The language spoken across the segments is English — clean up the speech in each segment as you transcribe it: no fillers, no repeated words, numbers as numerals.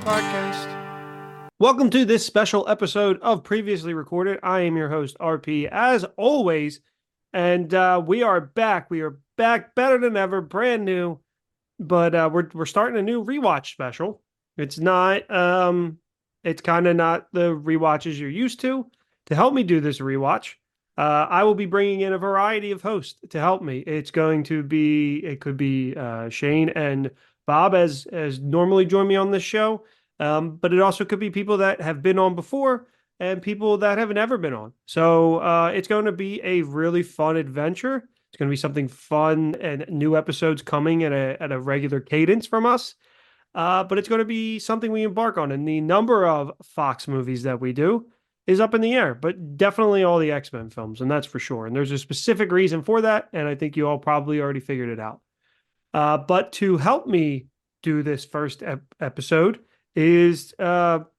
Podcast. Welcome to this special episode of Previously Recorded. I am your host, RP, as always, and we are back. We are back better than ever, brand new, but we're starting a new rewatch special. It's not, it's kind of not the rewatches you're used to. To help me do this rewatch, I will be bringing in a variety of hosts to help me. It could be Shane and Bob as normally join me on this show. But it also could be people that have been on before and people that have never been on. So it's going to be a really fun adventure. It's going to be something fun and new episodes coming at a regular cadence from us. But it's going to be something we embark on. And the number of Fox movies that we do is up in the air, but definitely all the X-Men films, and that's for sure. And there's a specific reason for that, and I think you all probably already figured it out. But to help me do this first episode is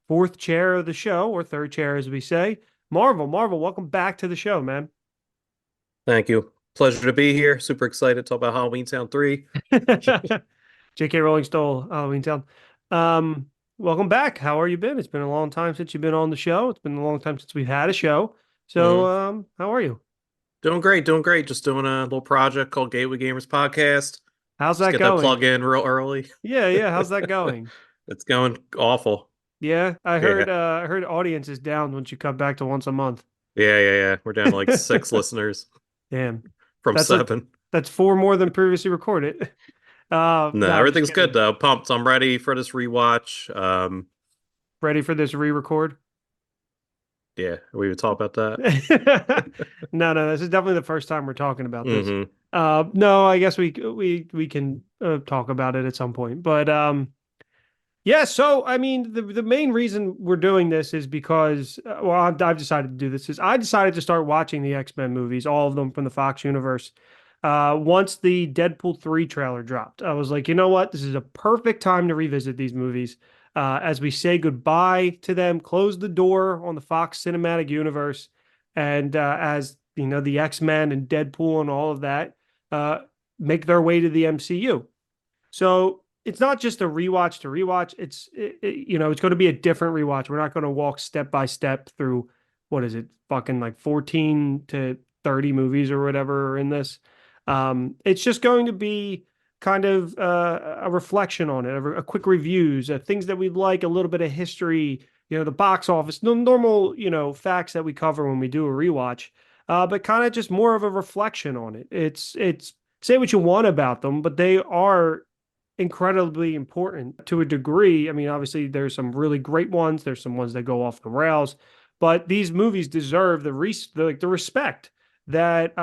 fourth chair of the show, or third chair, as we say, Marvel. Marvel, welcome back to the show, man. Thank you. Pleasure to be here. Super excited to talk about Halloween Town 3. J.K. Rowling stole Halloween Town. Welcome back. How are you been? It's been a long time since you've been on the show. It's been a long time since we've had a show. So, Mhm. how are you? Doing great, doing great. Just doing a little project called Gateway Gamers Podcast. How's Just that get that going? plug in real early. Yeah, yeah. How's that going? It's going awful. Yeah, Yeah. I heard audience is down once you cut back to once a month. Yeah. We're down to like 6 listeners Damn, from that's a 7. that's four more than previously recorded. No, No, I'm just everything's good kidding. though. Pumped. I'm ready for this rewatch. Ready for this re-record? Yeah, we would talk about that. No, this is definitely the first time we're talking about this. Hmm. No, I guess we can talk about it at some point. But yeah. So I mean, the main reason we're doing this is because I've decided to do this is I decided to start watching the X-Men movies, all of them from the Fox universe. Once the Deadpool 3 trailer dropped, I was like, you know what? This is a perfect time to revisit these movies as we say goodbye to them, close the door on the Fox cinematic universe, and as you know, the X-Men and Deadpool and all of that uh, make their way to the MCU. So it's not just a rewatch to rewatch. It's going to be a different rewatch. We're not going to walk step by step through what is it, fucking like 14 to 30 movies or whatever are in this. It's just going to be kind of a reflection on it, a quick reviews, things that we like, a little bit of history, the box office, the normal, facts that we cover when we do a rewatch, but kind of just more of a reflection on it. It's say what you want about them, but they are incredibly important to a degree. I mean, obviously, there's some really great ones. There's some ones that go off the rails, but these movies deserve the respect that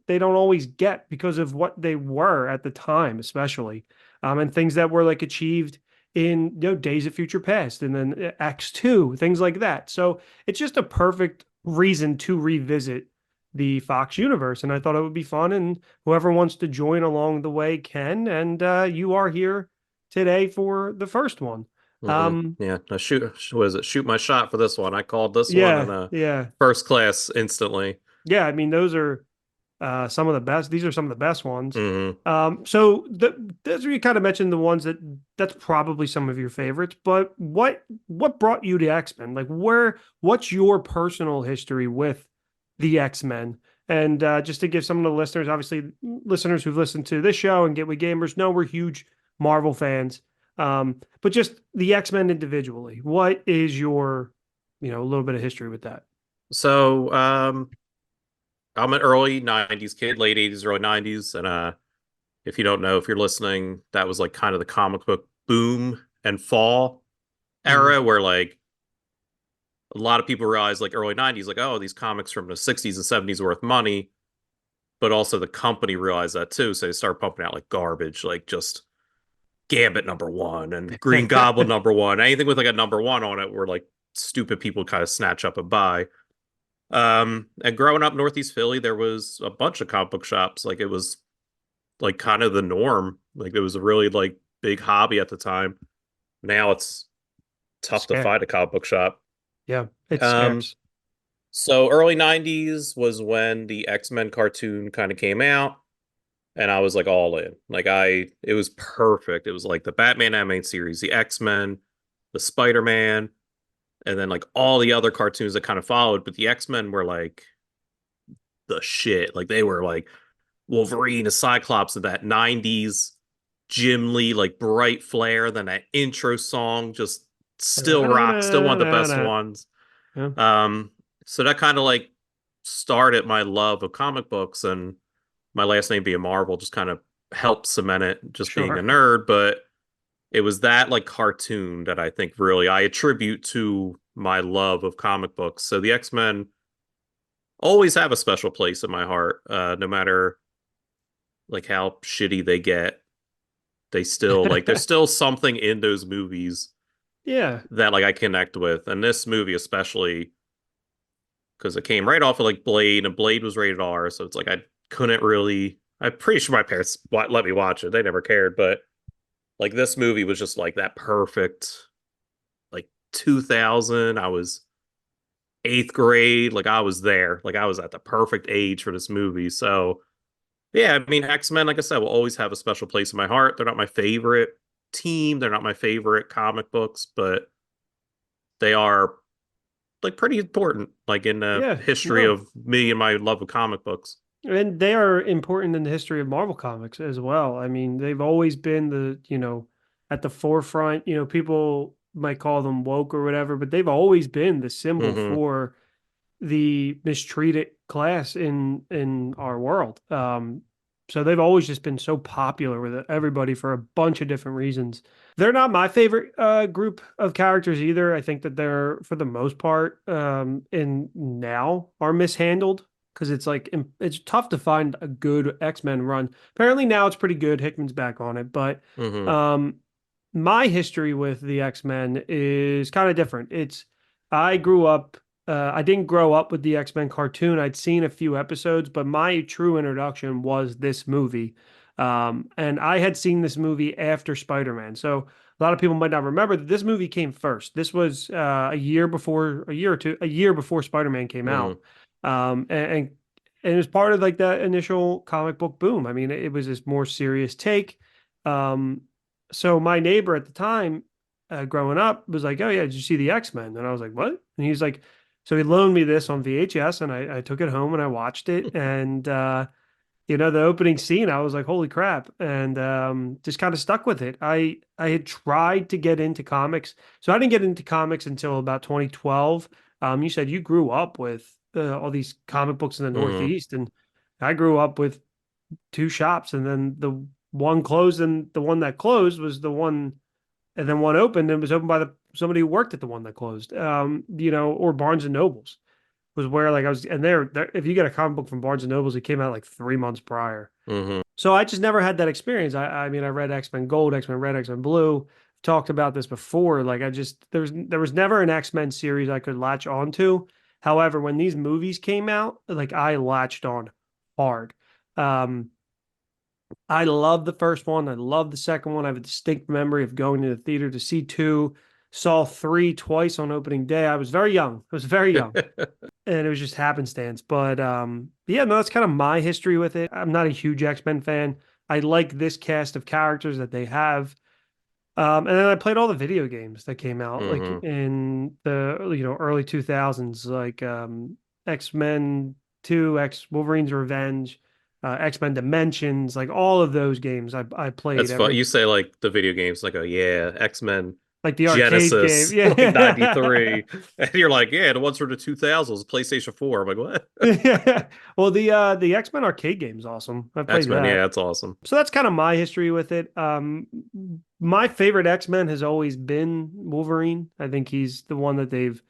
they don't always get because of what they were at the time, especially, and things that were like achieved in Days of Future Past and then X2, things like that. So it's just a perfect reason to revisit the Fox universe, and I thought it would be fun. And whoever wants to join along the way can. And you are here today for the first one. Um, Yeah, now what is it? Shoot my shot for this one. I called this one and yeah, yeah, first class instantly. yeah. I mean, those are some of the best. These are some of the best ones. Hmm. So those are you kind of mentioned the ones that's probably some of your favorites. But what brought you to X-Men? Like what's your personal history with the X-Men? And just to give some of the listeners, obviously listeners who've listened to this show and Gateway Gamers know we're huge Marvel fans. But just the X-Men individually, what is your, a little bit of history with that? So, I'm an early 90s kid, late 80s, early 90s. And if you don't know, if you're listening, that was like kind of the comic book boom and fall Mhm. era where like a lot of people realized like early 90s, like, oh, these comics from the 60s and 70s are worth money. But also the company realized that too. So they started pumping out like garbage, like just Gambit #1 and Green Goblin #1. Anything with like a #1 on it were like stupid people kind of snatch up and buy. And growing up Northeast Philly, there was a bunch of comic book shops. Like it was like kind of the norm. Like it was a really like big hobby at the time. Now it's tough to Scarce. find a comic book shop. Yeah, it's Um, scarce. so early 90s was when the X-Men cartoon kind of came out, and I was like all in. Like it was perfect. It was like the Batman animated series, the X-Men. the Spider-Man, and then like all the other cartoons that kind of followed. But the X-Men were like the shit. Like they were like Wolverine, a Cyclops, of that 90s Jim Lee, like bright flare, then that intro song just still rock, still one of the best ones. Yeah, Um, so that kind of like started my love of comic books, and my last name being Marvel just kind of helped cement it, just being a sure. nerd. But it was that like cartoon that I think really I attribute to my love of comic books. So the X-Men always have a special place in my heart, no matter like how shitty they get. They still like there's still something in those movies Yeah. that like I connect with, and this movie especially because it came right off of like Blade, and Blade was rated R, so it's like I couldn't really. I'm pretty sure my parents let me watch it. They never cared, but like this movie was just like that perfect, like 2000. I was eighth grade, like I was there, like I was at the perfect age for this movie. So yeah, I mean X-Men, like I said, will always have a special place in my heart. They're not my favorite team, they're not my favorite comic books, but they are like pretty important, like in the Yeah. history No. of me and my love of comic books. And they are important in the history of Marvel Comics as well. I mean, they've always been at the forefront. People might call them woke or whatever, but they've always been the symbol Hmm. for the mistreated class in our world. So they've always just been so popular with everybody for a bunch of different reasons. They're not my favorite group of characters either. I think that they're, for the most part, in now are mishandled because it's like it's tough to find a good X-Men run. Apparently now it's pretty good. Hickman's back on it, but Hmm. um, my history with the X-Men is kind of different. I grew up I didn't grow up with the X-Men cartoon. I'd seen a few episodes, but my true introduction was this movie. And I had seen this movie after Spider-Man. So a lot of people might not remember that this movie came first. This was a year before Spider-Man came Hmm. out. And it was part of like that initial comic book boom. I mean, it was this more serious take. Um, so my neighbor at the time, growing up, was like, "Oh yeah, did you see the X-Men?" And I was like, "What?" And he's like, so he loaned me this on VHS, and I took it home and I watched it. And the opening scene, I was like, "Holy crap!" And just kind of stuck with it. I had tried to get into comics, so I didn't get into comics until about 2012. You said you grew up with all these comic books in the Hmm. Northeast, and I grew up with two shops, and then the one closed, and the one that closed was the one, and then one opened and was opened by the somebody who worked at the one that closed. Or Barnes and Nobles was where like I was, and there if you get a comic book from Barnes and Nobles, it came out like 3 months prior. Hmm. So I just never had that experience. I mean, I read X-Men Gold, X-Men Red, X-Men Blue. Talked about this before. Like there was never an X-Men series I could latch onto. However, when these movies came out, like I latched on hard. Um, I love the first one. I love the second one. I have a distinct memory of going to the theater to see two, saw three twice on opening day. I was very young. I was very young, and it was just happenstance. But yeah, no, that's kind of my history with it. I'm not a huge X-Men fan. I like this cast of characters that they have. And then I played all the video games that came out like Hmm. in the early 2000s, like X-Men 2, X Wolverine's Revenge, X-Men Dimensions, like all of those games I played That's fun. every, You say like the video games, like, oh yeah, X-Men like the arcade game. Genesis, Yeah. like 93. And you're like, yeah, the ones from the 2000s, PlayStation 4. I'm like, what? Yeah. Well, the X-Men arcade game is awesome. I played X-Men, yeah, that. that's awesome. So that's kind of my history with it. My favorite X-Men has always been Wolverine. I think he's the one that they've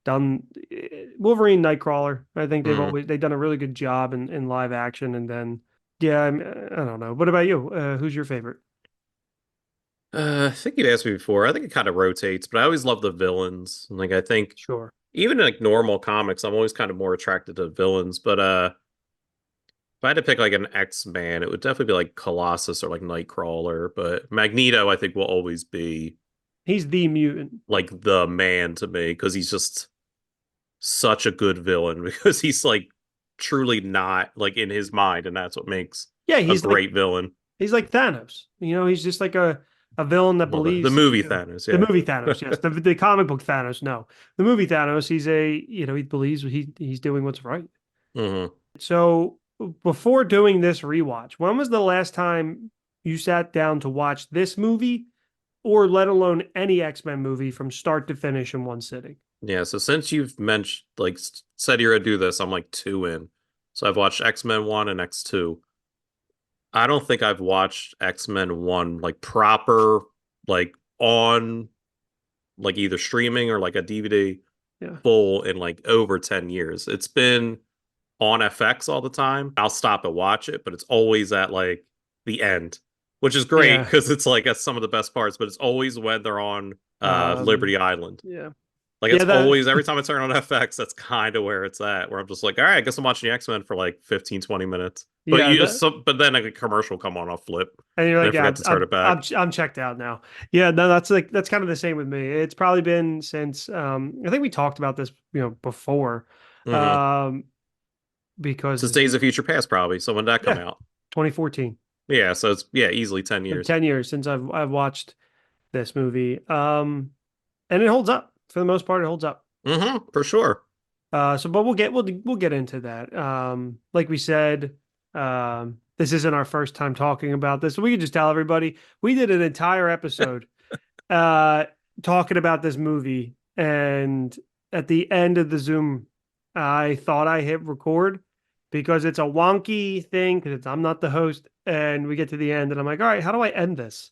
done. Wolverine, Nightcrawler. I think Mm. they've done a really good job in live action. And then yeah, I don't know. What about you? Who's your favorite? I think you'd asked me before. I think it kind of rotates, but I always love the villains. Like I think Sure. even in like normal comics, I'm always kind of more attracted to villains. But if I had to pick like an X-Man, it would definitely be like Colossus or like Nightcrawler. But Magneto, I think, will always be He's the mutant. like the man to me because he's just such a good villain because he's like truly not like in his mind, and that's what makes Yeah, a great villain. he's like Thanos. He's just like a villain that Well, the believes, movie Thanos, the yeah. movie Thanos, yes, the comic book Thanos, no, the movie Thanos. He's a, he believes he's doing what's right. Hmm. So before doing this rewatch, when was the last time you sat down to watch this movie, or let alone any X-Men movie from start to finish in one sitting? Yeah, so since you've mentioned like said you're gonna do this, I'm like two in. So I've watched X-Men 1 and X2. I don't think I've watched X-Men 1 like proper, like on like either streaming or like a DVD Yeah. full in like over 10 years. It's been on FX all the time. I'll stop and watch it, but it's always at like the end, which is great Yeah. because it's like that's some of the best parts, but it's always when they're on Liberty Island. Yeah. Like Yeah, it's that always every time I turn on FX, that's kind of where it's at, where I'm just like, all right, I guess I'm watching the X-Men for like 15, 20 minutes. But yeah, that but then a commercial come on, I'll flip. and you're And I like, yeah, forget to turn it back. I'm checked out now. Yeah, no, that's kind of the same with me. It's probably been since I think we talked about this, before. Hmm. Um because Since Days of Future Past, probably. So when did that come yeah, out? 2014. Yeah, so it's yeah, easily 10 Been years. 10 years since I've watched this movie. And it holds up. For the most part, it holds up. For sure. But we'll get into that. Like we said, this isn't our first time talking about this. So we could just tell everybody we did an entire episode uh talking about this movie, and at the end of the Zoom, I thought I hit record because it's a wonky thing because I'm not the host, and we get to the end and I'm like, all right, how do I end this?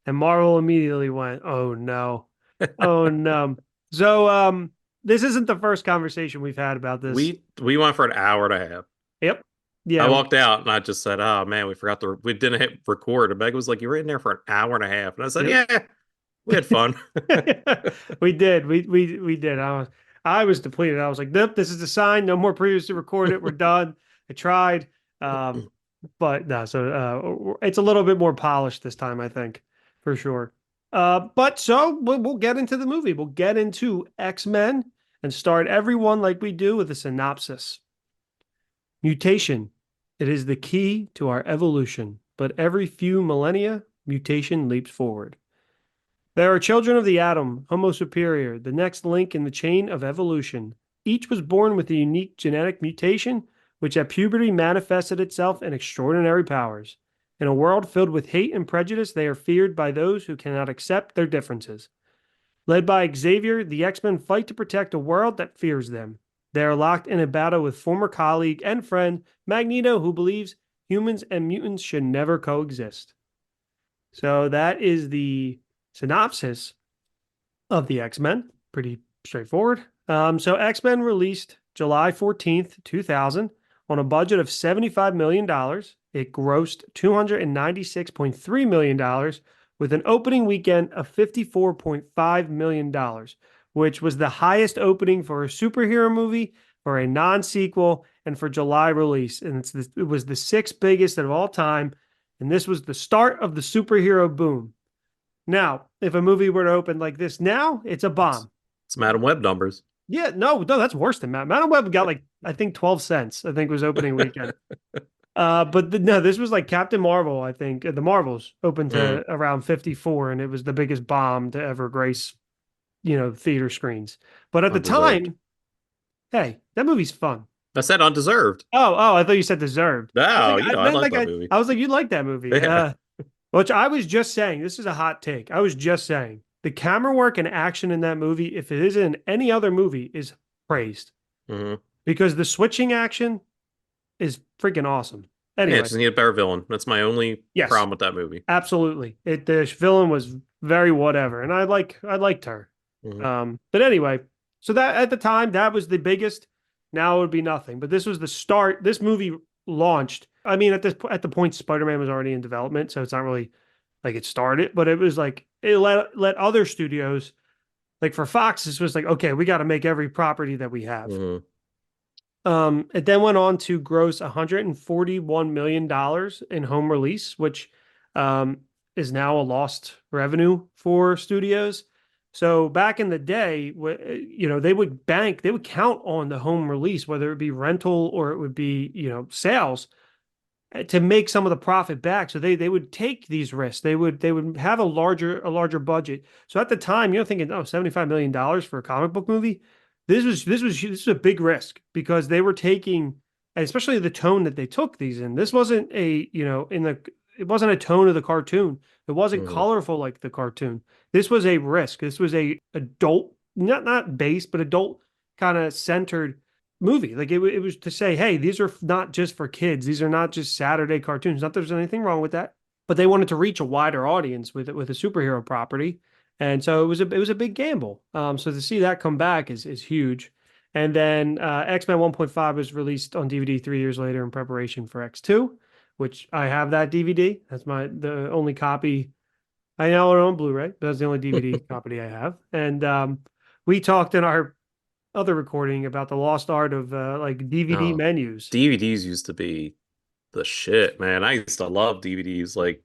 And Marvel immediately went, oh no. Oh no. So this isn't the first conversation we've had about this. We went for an hour and a half. Yep. I Yeah. walked out and I just said, "Oh man, we didn't hit record." And Meg was like, "You were in there for an hour and a half," and I said, Yep. "Yeah, we had fun." We did. We did. I was depleted. I was like, nope, this is a sign. No more previously recorded. We're done. I tried. Um, but no, so it's a little bit more polished this time, I think, for sure. But so we'll get into the movie. We'll get into X-Men and start everyone like we do with a synopsis. Mutation. It is the key to our evolution, but every few millennia, mutation leaps forward. There are children of the atom, Homo superior, the next link in the chain of evolution. Each was born with a unique genetic mutation, which at puberty manifested itself in extraordinary powers. In a world filled with hate and prejudice, they are feared by those who cannot accept their differences. Led by Xavier, the X-Men fight to protect a world that fears them. They are locked in a battle with former colleague and friend Magneto, who believes humans and mutants should never coexist. So that is the synopsis of the X-Men. Pretty straightforward. So X-Men released July 14th, 2000 on a budget of $75 million. It grossed $296.3 million with an opening weekend of $54.5 million, which was the highest opening for a superhero movie, for a non-sequel, and for July release. And it was the sixth biggest of all time. And this was the start of the superhero boom. Now, if a movie were to open like this now, it's a bomb. It's Madam Web numbers. Yeah, no, that's worse than Matt. Madam Web got like, I think 12 cents, I think was opening weekend. No, this was like Captain Marvel, I think. The Marvels opened to around 54, and it was the biggest bomb to ever grace, theater screens. But at the Undeserved. time, hey, that movie's fun. I said undeserved. Oh, I thought you said deserved. No, I Meant like like that movie. I was like, you like that movie. Yeah. Which I was just saying, this is a hot take. I was just saying the camera work and action in that movie, if it is in any other movie, is praised Hmm. because the switching action is freaking awesome. Yeah, Anyway, it just need a better villain. That's my only yes, problem with that movie. absolutely. The villain was very whatever, and I liked her. Hmm. But anyway, so that at the time that was the biggest. Now it would be nothing. But this was the start. This movie launched. I mean, at the point Spider-Man was already in development, so it's not really like it started, but it was like it let other studios, like for Fox, this was like, okay, we got to make every property that we have. Hmm. It then went on to gross $141 million in home release, which is now a lost revenue for studios. So back in the day, they would count on the home release, whether it be rental or it would be, sales. to make some of the profit back. So they would take these risks. They would have a larger budget. So at the time, you're thinking, oh, $75 million for a comic book movie. This was a big risk because they were taking, and especially the tone that they took these in. This wasn't it wasn't a tone of the cartoon. It wasn't Mhm. colorful like the cartoon. This was a risk. This was a adult, not based, but adult kind of centered movie. Like it was to say, hey, these are not just for kids. These are not just Saturday cartoons. Not that there's anything wrong with that, but they wanted to reach a wider audience with a superhero property, and so it was a big gamble. So to see that come back is huge. And then X-Men 1.5 was released on DVD 3 years later in preparation for X2, which I have that DVD. That's the only copy I now own on Blu-ray, but that's the only DVD copy I have. And we talked in our other recording about the lost art of like DVD Oh, menus. DVDs used to be the shit, man. I used to love DVDs. Like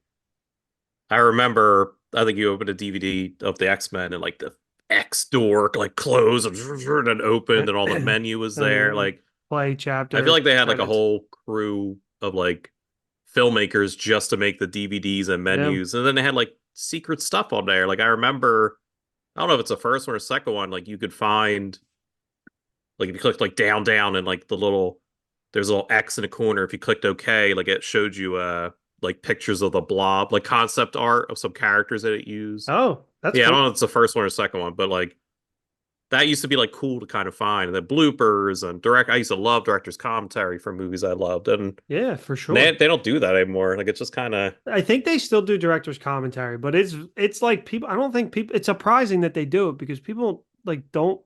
I remember, I think you opened a DVD of the X-Men and like the X door like closed and opened and all the menu was there. Like Play I feel chapter like they had like a credits. whole crew of like filmmakers just to make the DVDs and Yeah. menus. And then they had like secret stuff on there. Like I remember, I don't know if it's the first one or second one, like you could find like if you clicked like down and like there's a little X in a corner. If you clicked OK, like it showed you like pictures of the blob, like concept art of some characters that it used. Oh, that's Yeah, I don't know cool. if it's the first one or second one, but like that used to be like cool to kind of find. And the bloopers and I used to love director's commentary for movies I loved. And Yeah, for they sure. they don't do that anymore. Like it's just kind of I think they still do director's commentary, but it's like people. I don't think people. It's surprising that they do it because people like don't.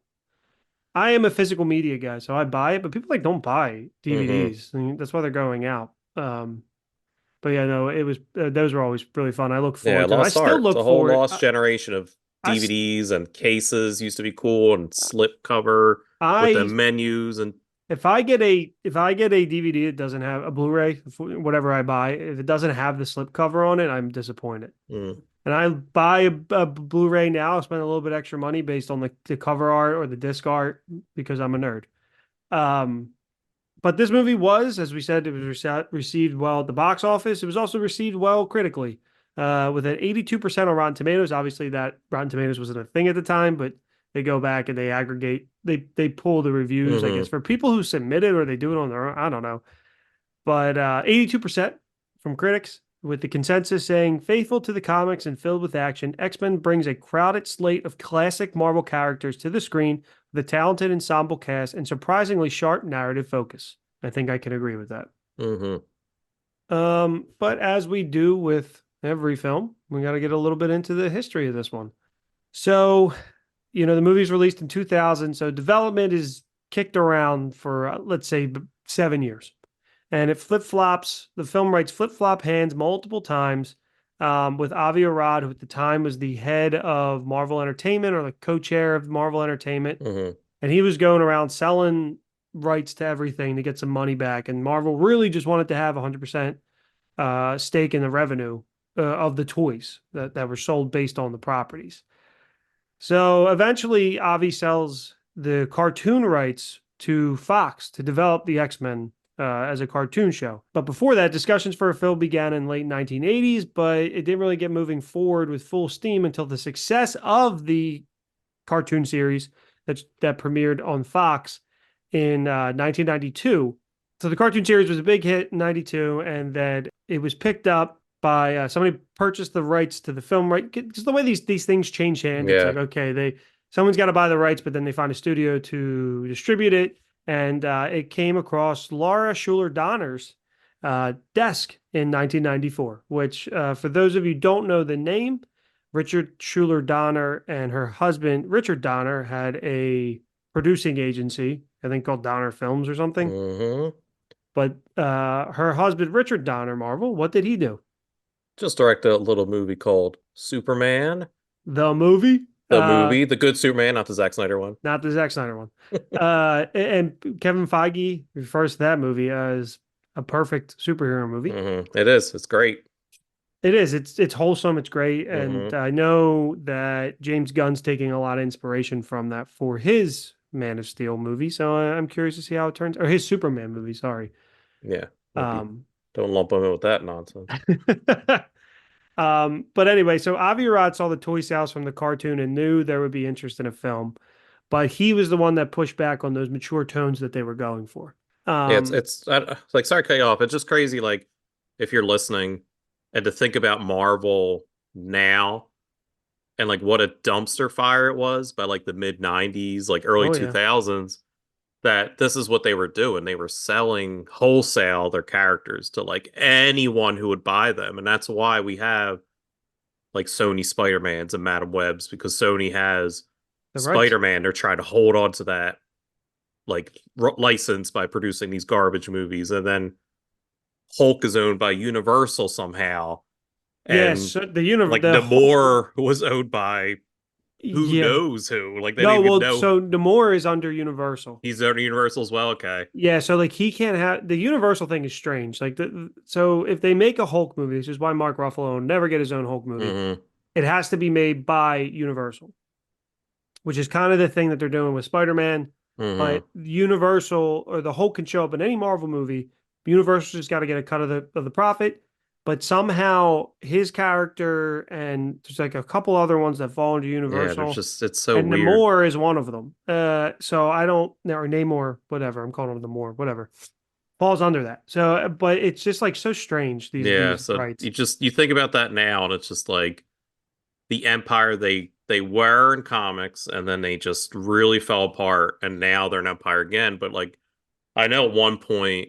I am a physical media guy, so I buy it, but people like don't buy hmm DVDs. I mean, that's why they're going out. But yeah, no, it was those were always really fun. I look Yeah, forward to them. I lost still art. It's look a whole forward. lost generation of I DVDs and cases used to be cool and slip cover with the I menus and if I get a DVD that doesn't have a Blu-ray, whatever I buy, if it doesn't have the slipcover on it, I'm disappointed. mm, And I buy a Blu-ray now, spend a little bit extra money based on the cover art or the disc art because I'm a nerd. Um, but this movie was, as we said, it was received well at the box office. It was also received well critically, with an 82% on Rotten Tomatoes. Obviously, that Rotten Tomatoes wasn't a thing at the time, but they go back and they aggregate, they pull the reviews, I guess, hmm for people who submit it or they do it on their own. I don't know. But 82% from critics, with the consensus saying faithful to the comics and filled with action, X-Men brings a crowded slate of classic Marvel characters to the screen with a talented ensemble cast and surprisingly sharp narrative focus. I think I can agree with that. hmm But as we do with every film, we got to get a little bit into the history of this one. So, the movie's released in 2000, so development is kicked around for, let's say, 7 years. And it flip flops. The film rights flip flop hands multiple times, with Avi Arad, who at the time was the head of Marvel Entertainment or the co-chair of Marvel Entertainment, hmm and he was going around selling rights to everything to get some money back. And Marvel really just wanted to have 100% stake in the revenue of the toys that were sold based on the properties. So eventually, Avi sells the cartoon rights to Fox to develop the X-Men as a cartoon show. But before that, discussions for a film began in late 1980s, but it didn't really get moving forward with full steam until the success of the cartoon series that premiered on Fox in 1992. So the cartoon series was a big hit in 92, and then it was picked up by somebody purchased the rights to the film, right? Because the way these things change hands, it's Yeah. like, okay, someone's got to buy the rights, but then they find a studio to distribute it. And it came across Laura Schuler Donner's desk in 1994, which, for those of you who don't know the name, Richard Schuler Donner and her husband, Richard Donner, had a producing agency, I think called Donner Films or something. hmm But her husband, Richard Donner, Marvel, what did he do? Just directed a little movie called Superman, The movie, the movie, the good Superman, not the Zack Snyder one. not the Zack Snyder one. And Kevin Feige refers to that movie as a perfect superhero movie. It is. It's great. It is. It's wholesome. It's great, and hmm I know that James Gunn's taking a lot of inspiration from that for his Man of Steel movie. So I'm curious to see how it turns, or his Superman movie. Sorry. Yeah. Might be Um, Don't lump him in with that nonsense. But anyway, so Avi Arad saw the toy sales from the cartoon and knew there would be interest in a film, but he was the one that pushed back on those mature tones that they were going for. Yeah, Um, like sorry to cut you off. It's just crazy, like if you're listening and to think about Marvel now and like what a dumpster fire it was by like the mid 90s, like early oh yeah, 2000s, that this is what they were doing. They were selling wholesale their characters to like anyone who would buy them. And that's why we have like Sony Spider-Mans and Madam Webs, because Sony has the rights. Spider-Man. They're trying to hold on to that like license by producing these garbage movies. And then Hulk is owned by Universal somehow. Yes, And so the universe, like Namor was owned by who yeah. knows who. Like they No, didn't even well, know so Namor is under Universal. he's owned Universal as well. Okay. Yeah, so like he can't have the Universal thing is strange. Like so if they make a Hulk movie, this is why Mark Ruffalo will never get his own Hulk movie. Mm-hmm. It has to be made by Universal, which is kind of the thing that they're doing with Spider-Man. Mm-hmm. But Universal or the Hulk can show up in any Marvel movie. Universal just got to get a cut of the profit. But somehow his character and there's like a couple other ones that fall into Yeah, there's Universal. just it's so And weird. Namor is one of them. So I don't, or Namor, whatever. I'm calling him Namor, whatever. Falls under that. So, but it's just like so strange, Yeah, these so rights. you think about that now and it's just like the empire they were in comics and then they just really fell apart and now they're an empire again. But like I know at one point,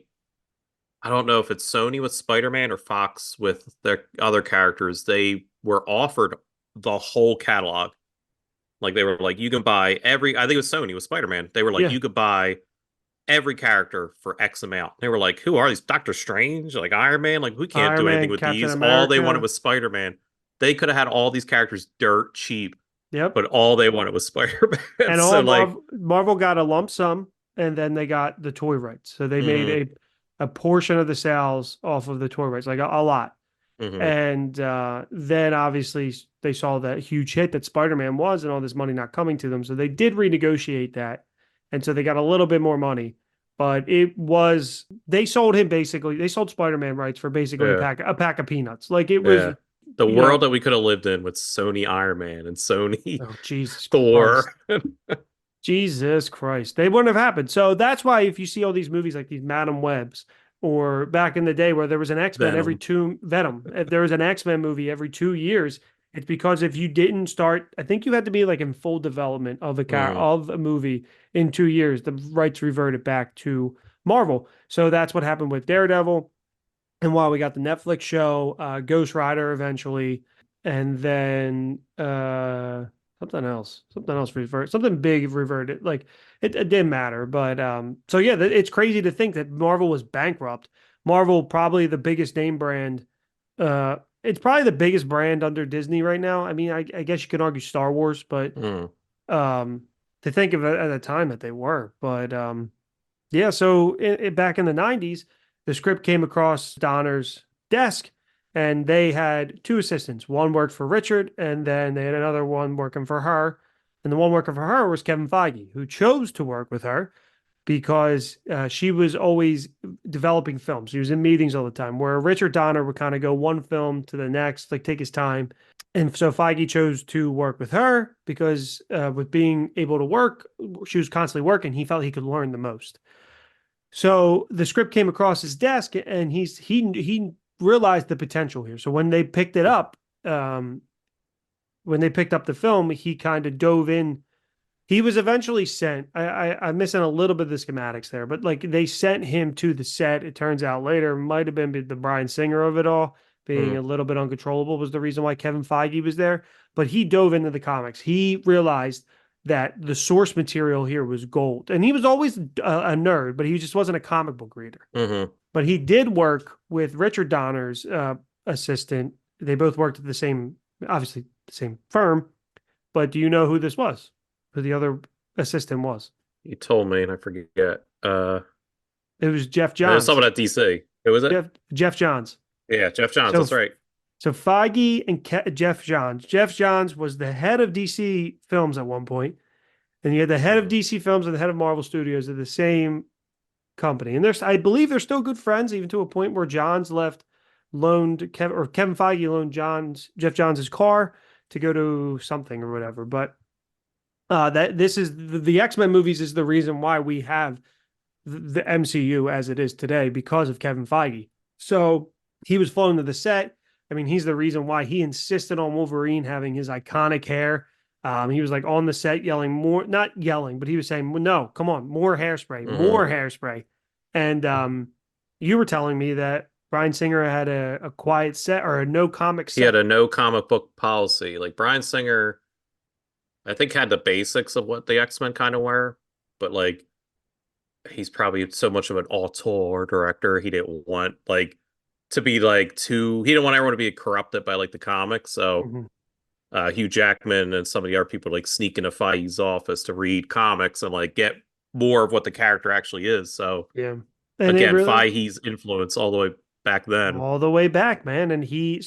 I don't know if it's Sony with Spider-Man or Fox with their other characters, they were offered the whole catalog. Like they were like, you can buy every, I think it was Sony with Spider-Man. They were like, Yeah. you could buy every character for X amount. They were like, who are these? Doctor Strange, like Iron Man, like we can't Iron do anything Man, with Captain these. All they wanted America. was Spider-Man. They could have had all these characters dirt cheap, Yep. but all they wanted was Spider-Man. And So all like, Marvel got a lump sum, and then they got the toy rights. So they made mm-hmm, a portion of the sales off of the toy rights, like a lot. mm-hmm, And then obviously they saw that huge hit that Spider-Man was, and all this money not coming to them. So they did renegotiate that, and so they got a little bit more money. But it was they sold him basically. They sold Spider-Man rights for basically yeah, a pack of peanuts. Like it was, yeah. The you know, world that we could have lived in with Sony Iron Man and Sony oh Jesus Christ. Thor. Jesus Christ. They wouldn't have happened. So that's why if you see all these movies like these Madam Webs, or back in the day where there was an X-Men every Venom. two Venom, if there was an X-Men movie every 2 years, it's because if you didn't start, I think you had to be like in full development of Mm, of a movie in 2 years, the rights reverted back to Marvel. So that's what happened with Daredevil. And while we got the Netflix show, Ghost Rider eventually, and then something else reverted, something big reverted. Like it didn't matter, but so yeah, it's crazy to think that Marvel was bankrupt. Marvel probably the biggest name brand. It's probably the biggest brand under Disney right now. I mean, I guess you could argue Star Wars, but mm. um, to think of it at the time that they were, but yeah, so back in the 90s, the script came across Donner's desk, and they had two assistants. One worked for Richard, and then they had another one working for her. And the one working for her was Kevin Feige, who chose to work with her because she was always developing films. She was in meetings all the time, where Richard Donner would kind of go one film to the next, like take his time. And so Feige chose to work with her because with being able to work, she was constantly working. He felt he could learn the most. So the script came across his desk, and he realized the potential here. So um, when they picked up the film, he kind of dove in. He was eventually sent. I'm missing a little bit of the schematics there, but like they sent him to the set. It turns out later might have been the Bryan Singer of it all, being Mm, a little bit uncontrollable was the reason why Kevin Feige was there. But he dove into the comics. He realized that the source material here was gold, and he was always a nerd, but he just wasn't a comic book reader. mm-hmm. But he did work with Richard Donner's assistant. They both worked at the same, obviously the same firm. But do you know who this was? Who the other assistant was? You told me and I forget. It was Jeff There's Johns. someone at DC. Who was it? Jeff Johns. Yeah, Jeff Johns. So That's right. so Feige and Jeff Johns. Jeff Johns was the head of DC Films at one point, and you had the head of Mm, DC Films and the head of Marvel Studios at the same company. And I believe they're still good friends, even to a point where Johns loaned Kevin Feige loaned Jeff Johns' car to go to something or whatever. But that this is the X-Men movies is the reason why we have the MCU as it is today because of Kevin Feige. So he was flown to the set. I mean, he's the reason why he insisted on Wolverine having his iconic hair. He was like on the set yelling more, not yelling, but he was saying, no, come on, more hairspray, Hmm. more hairspray. And you were telling me that Bryan Singer had a quiet set or a no comic He had set. a no comic book policy. Like Bryan Singer, I think had the basics of what the X-Men kind of were, but like he's probably so much of an auteur director. He didn't want like to be like too. He didn't want everyone to be corrupted by like the comics. So Mhm. Hugh Jackman and some of the other people like sneak into Feige's office to read comics and like get more of what the character actually is. So Yeah. And it again, really, Feige's influence all the way back then. all the way back, man. And he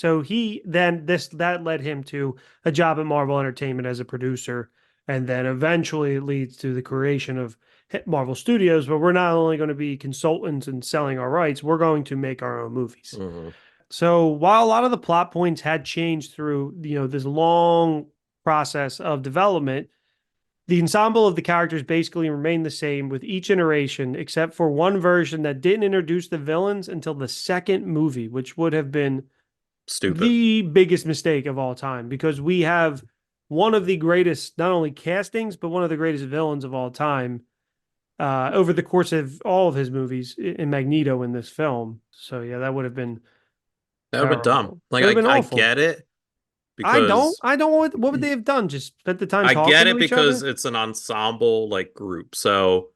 then that led him to a job at Marvel Entertainment as a producer. And then eventually it leads to the creation of Marvel Studios, but we're not only going to be consultants and selling our rights, we're going to make our own movies. Hmm. So while a lot of the plot points had changed through, this long process of development, the ensemble of the characters basically remained the same with each iteration, except for one version that didn't introduce the villains until the second movie, which would have been Stupid. the biggest mistake of all time because we have one of the greatest, not only castings, but one of the greatest villains of all time over the course of all of his movies in Magneto in this film. So, yeah, that would have been That would have been dumb. terrible. It Like would have been I awful. get it because I don't, what would they have done? Just spent the time I get talking to it each because other? it's an ensemble like group. So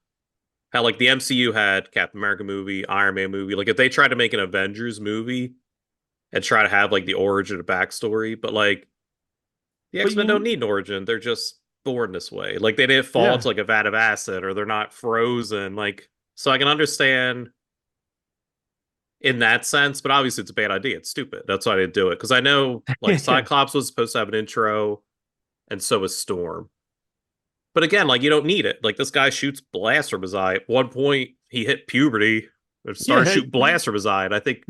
how like the MCU had Captain America movie, Iron Man movie. Like if they tried to make an Avengers movie and try to have like the origin and backstory, but like the But X-Men don't need an origin. They're just born this way. Like they didn't fall yeah. into like a vat of acid or they're not frozen. Like so I can understand in that sense, but obviously it's a bad idea. It's stupid. That's why I didn't do it. Because I know like Yeah. Cyclops was supposed to have an intro, and so was Storm. But again, like you don't need it. Like this guy shoots blasts from his eye. At one point, he hit puberty or started Yeah. shooting blasts from his eye. And I think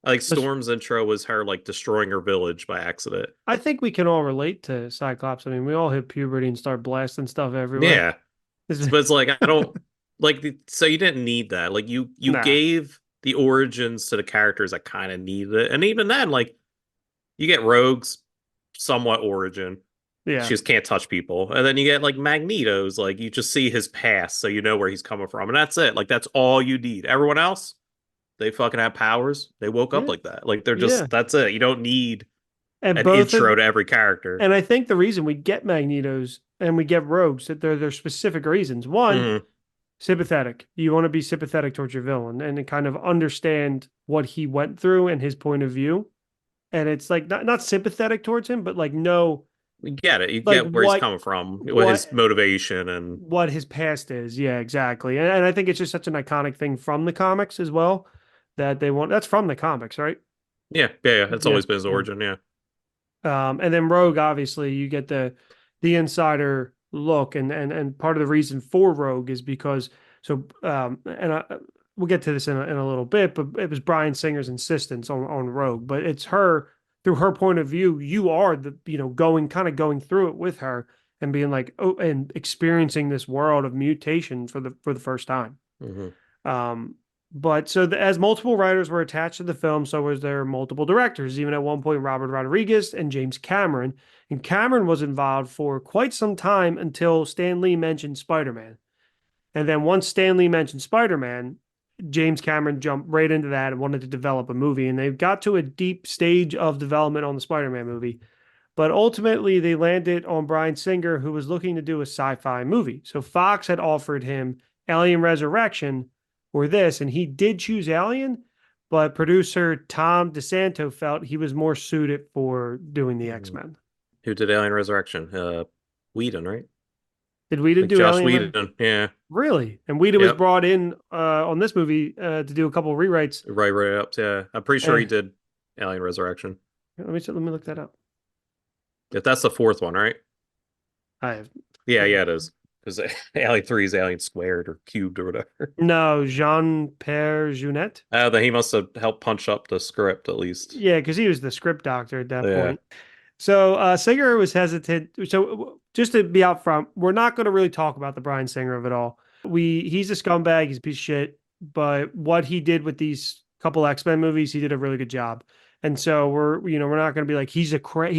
That's- Storm's intro was her like destroying her village by accident. I think we can all relate to Cyclops. I mean, we all hit puberty and start blasting stuff everywhere. Yeah, but it's like I don't like so you didn't need that. Like you Nah. gave the origins to the characters that kind of needed it, and even then, like you get Rogue's somewhat origin. She Yeah. just can't touch people. And then you get like Magneto's, like you just see his past, so you know where he's coming from. And that's it. Like that's all you need. Everyone else, they fucking have powers. They woke up Yeah. like that. Like they're Yeah. just that's it. You don't need And an both of intro to every character. and I think the reason we get Magnetos and we get Rogues that there's specific reasons. One, Hmm. sympathetic. You want to be sympathetic towards your villain and kind of understand what he went through and his point of view. And it's like not sympathetic towards him, but like know You get it. You like get where he's coming from, with what his motivation and what his past is. Yeah, exactly. And I think it's just such an iconic thing from the comics as well that they want. That's from the comics, right? yeah. That's Yeah. always been his Yeah. origin. Yeah. And then Rogue, obviously, you get the insider look, and part of the reason for Rogue is because we'll get to this in a little bit, but it was Bryan Singer's insistence on Rogue, but it's her through her point of view. You are going through it with her and being like, oh, and experiencing this world of mutation for the first time. Hmm. Um, but as multiple writers were attached to the film, so was there multiple directors. Even at one point, Robert Rodriguez and James Cameron. And Cameron was involved for quite some time until Stan Lee mentioned Spider-Man. And then once Stan Lee mentioned Spider-Man, James Cameron jumped right into that and wanted to develop a movie. And they got to a deep stage of development on the Spider-Man movie. But ultimately, they landed on Bryan Singer, who was looking to do a sci-fi movie. So Fox had offered him Alien Resurrection or this, and he did choose Alien, but producer Tom DeSanto felt he was more suited for doing the X-Men. Who did Alien Resurrection? Whedon, right? Did Whedon Like do Josh Alien? Whedon. Yeah. Really? And Whedon was Yep. brought in on this movie to do a couple of rewrites. Right up. Yeah. I'm pretty sure he Eh, did Alien Resurrection. let me look that up. If that's the fourth one, right? I have Yeah, it is. because Alien 3 is Alien squared or cubed or whatever. No, Jean-Pierre Jeunet. Then he must have helped punch up the script at least. Yeah, because he was the script doctor at that Yeah. point. So Singer was hesitant. So just to be out front, we're not going to really talk about the Bryan Singer of it all. He's a scumbag. He's a piece of shit. But what he did with these couple X-Men movies, he did a really good job. And so we're not going to be like he's an artor.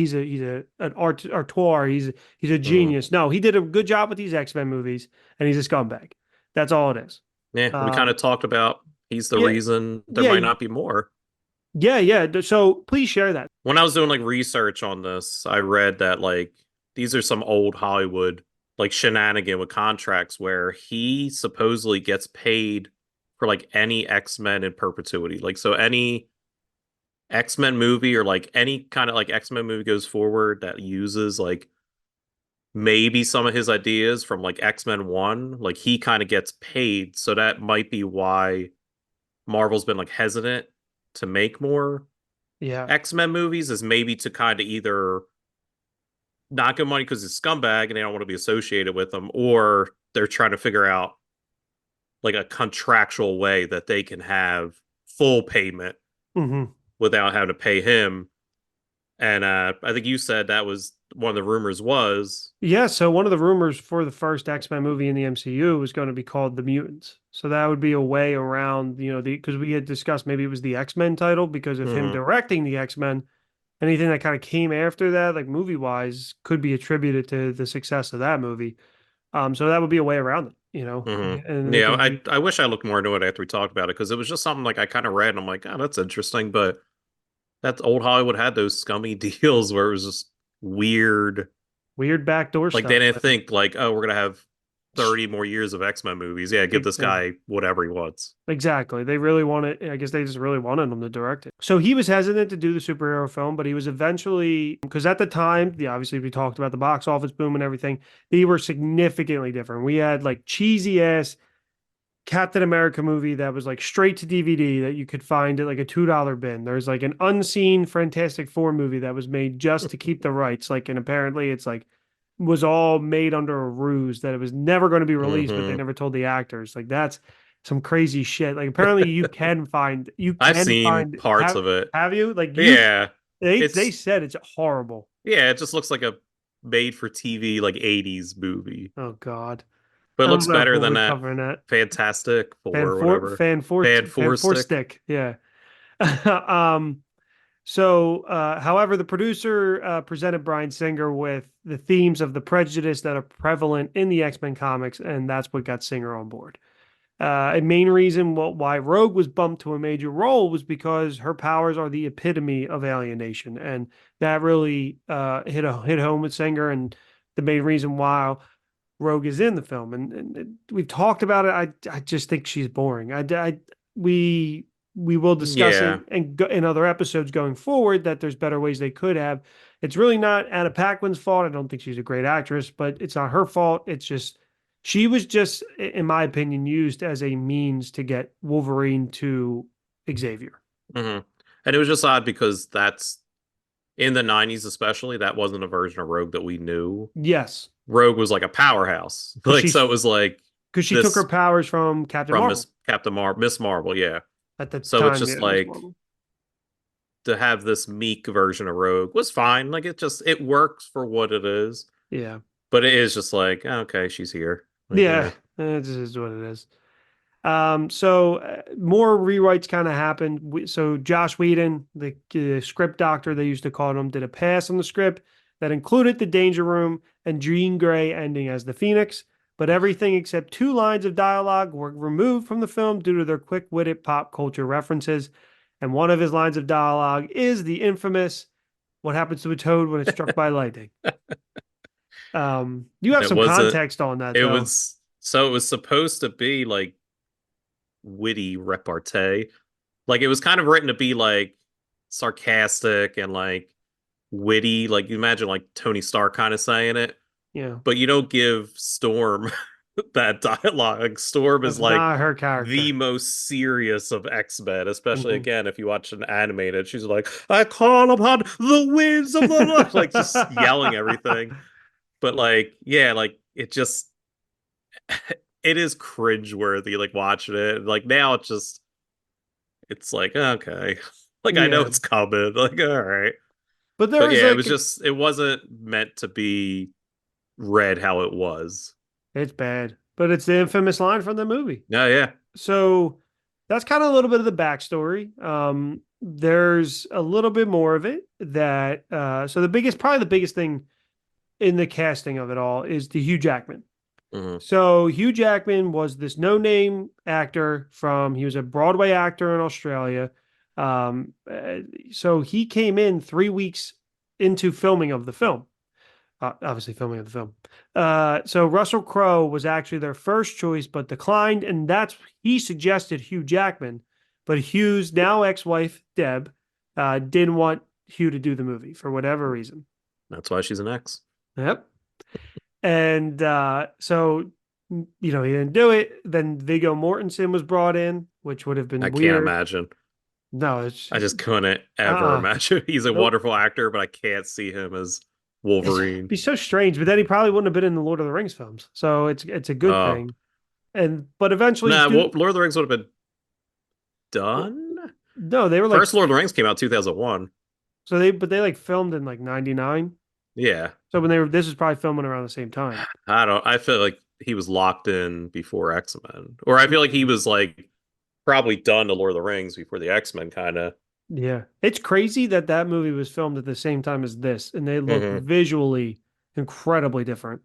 He's a Mhm. genius. No, he did a good job with these X-Men movies, and he's a scumbag. That's all it is. Yeah, we kind Um, of talked about he's the yeah, reason there yeah, might not be more. yeah. So please share that. When I was doing like research on this, I read that like these are some old Hollywood like shenanigan with contracts where he supposedly gets paid for like any X-Men in perpetuity. Like so any X-Men movie or like any kind of like X-Men movie goes forward that uses like maybe some of his ideas from like X-Men 1, like he kind of gets paid. So that might be why Marvel's been like hesitant to make more Yeah. X-Men movies, is maybe to kind of either not give money because he's scumbag and they don't want to be associated with him, or they're trying to figure out like a contractual way that they can have full payment Hmm. without having to pay him. And I think you said that was one of the rumors was. Yeah, so one of the rumors for the first X-Men movie in the MCU was going to be called The Mutants. So that would be a way around, because we had discussed maybe it was the X-Men title because of him Mhm. directing the X-Men. Anything that kind of came after that, like movie-wise, could be attributed to the success of that movie. So that would be a way around it. And they Yeah, could I wish I looked more into it after we talked about it because it was just something like I kind of read and I'm like, oh, that's interesting. But that old Hollywood had those scummy deals where it was just weird. weird backdoor Like they stuff. didn't think like, oh, we're gonna have 30 more years of X-Men movies. Yeah, give this guy whatever he wants. Exactly. They really wanted, I guess they just really wanted him to direct it. So he was hesitant to do the superhero film, but he was eventually, because at the time, obviously we talked about the box office boom and everything, they were significantly different. We had like cheesy ass Captain America movie that was like straight to DVD that you could find at like a $2 bin. There's like an unseen Fantastic Four movie that was made just to keep the rights. Like, and apparently it's like, was all made under a ruse that it was never going to be released, but they Hmm. never told the actors. Like that's some crazy shit. Like apparently you I've can seen find parts of it. have you? Like Yeah, they it's said it's horrible. yeah, it just looks like a made for TV like 80s movie. Oh God. But it I don't looks know if better we'll than be that covering that. Fantastic Four or whatever. Fan Fan Four four stick. stick. Yeah. um however, the producer presented Bryan Singer with the themes of the prejudice that are prevalent in the X-Men comics, and that's what got Singer on board. A main reason why Rogue was bumped to a major role was because her powers are the epitome of alienation, and that really hit home with Singer, and the main reason why Rogue is in the film. And we've talked about it. I just think she's boring. We we will discuss Yeah. it and in other episodes going forward that there's better ways they could have. It's really not Anna Paquin's fault. I don't think she's a great actress, but it's not her fault. It's just she was just, in my opinion, used as a means to get Wolverine to Xavier. Hmm. And it was just odd because that's in the 90s, especially, that wasn't a version of Rogue that we knew. Yes, Rogue was like a powerhouse. because Like, so it was like she took her this powers from Captain from Marvel Miss Marvel, yeah. at the So it's time. just Yeah, Miss like Marvel. to have this meek version of Rogue was fine. Like it works for what it is, Yeah, but it is just like, okay, she's here. Like, yeah, this is what it is. So more rewrites kind of happened. So Josh Whedon, the script doctor they used to call him, did a pass on the script that included the Danger Room and Jean Grey ending as the Phoenix, but everything except two lines of dialogue were removed from the film due to their quick-witted pop culture references. And one of his lines of dialogue is the infamous "What happens to a toad when it's struck by lightning?" You have it some wasn't. context on that It though. was so it was supposed to be like witty repartee. Like it was kind of written to be like sarcastic and like witty. Like you imagine like Tony Stark kind of saying it, Yeah, but you don't give Storm that dialogue. Storm that's is like not her the character. most serious of X-Men, especially Mhm. again if you watch an animated. She's like, "I call upon the winds of the North," like just yelling everything. But like, yeah, like it just it is cringeworthy, like watching it. Like now it's like, okay. Like I know Yeah, it's coming. Like, all right. but there But was yeah, like it wasn't meant to be read how it was. it's bad, but it's the infamous line from the movie. No, yeah. So that's kind of a little bit of the backstory. There's a little bit more of it that so probably the biggest thing in the casting of it all is the Hugh Jackman. Hmm. So Hugh Jackman was this no-name actor he was a Broadway actor in Australia. So he came in 3 weeks into filming of the film, obviously filming of the film. So Russell Crowe was actually their first choice, but declined, and he suggested Hugh Jackman, but Hugh's now ex-wife Deb didn't want Hugh to do the movie for whatever reason. That's why she's an ex. Yep. And so, he didn't do it. Then Viggo Mortensen was brought in, which would have I been can't weird. imagine. No, I just couldn't ever uh, imagine. He's a nope. wonderful actor, but I can't see him as It'd Wolverine. be so strange. But then he probably wouldn't have been in the Lord of the Rings films. So it's a good Oh, thing. But eventually, nah, Lord of the Rings would have been done. no, they were like First Lord of the Rings came out 2001. but they like filmed in like '99. Yeah. So this was probably filming around the same time. I feel like he was locked in before X-Men. Or I feel like he was like probably done to Lord of the Rings before the X-Men kind of. Yeah, it's crazy that that movie was filmed at the same time as this, and they look Hmm. visually incredibly different.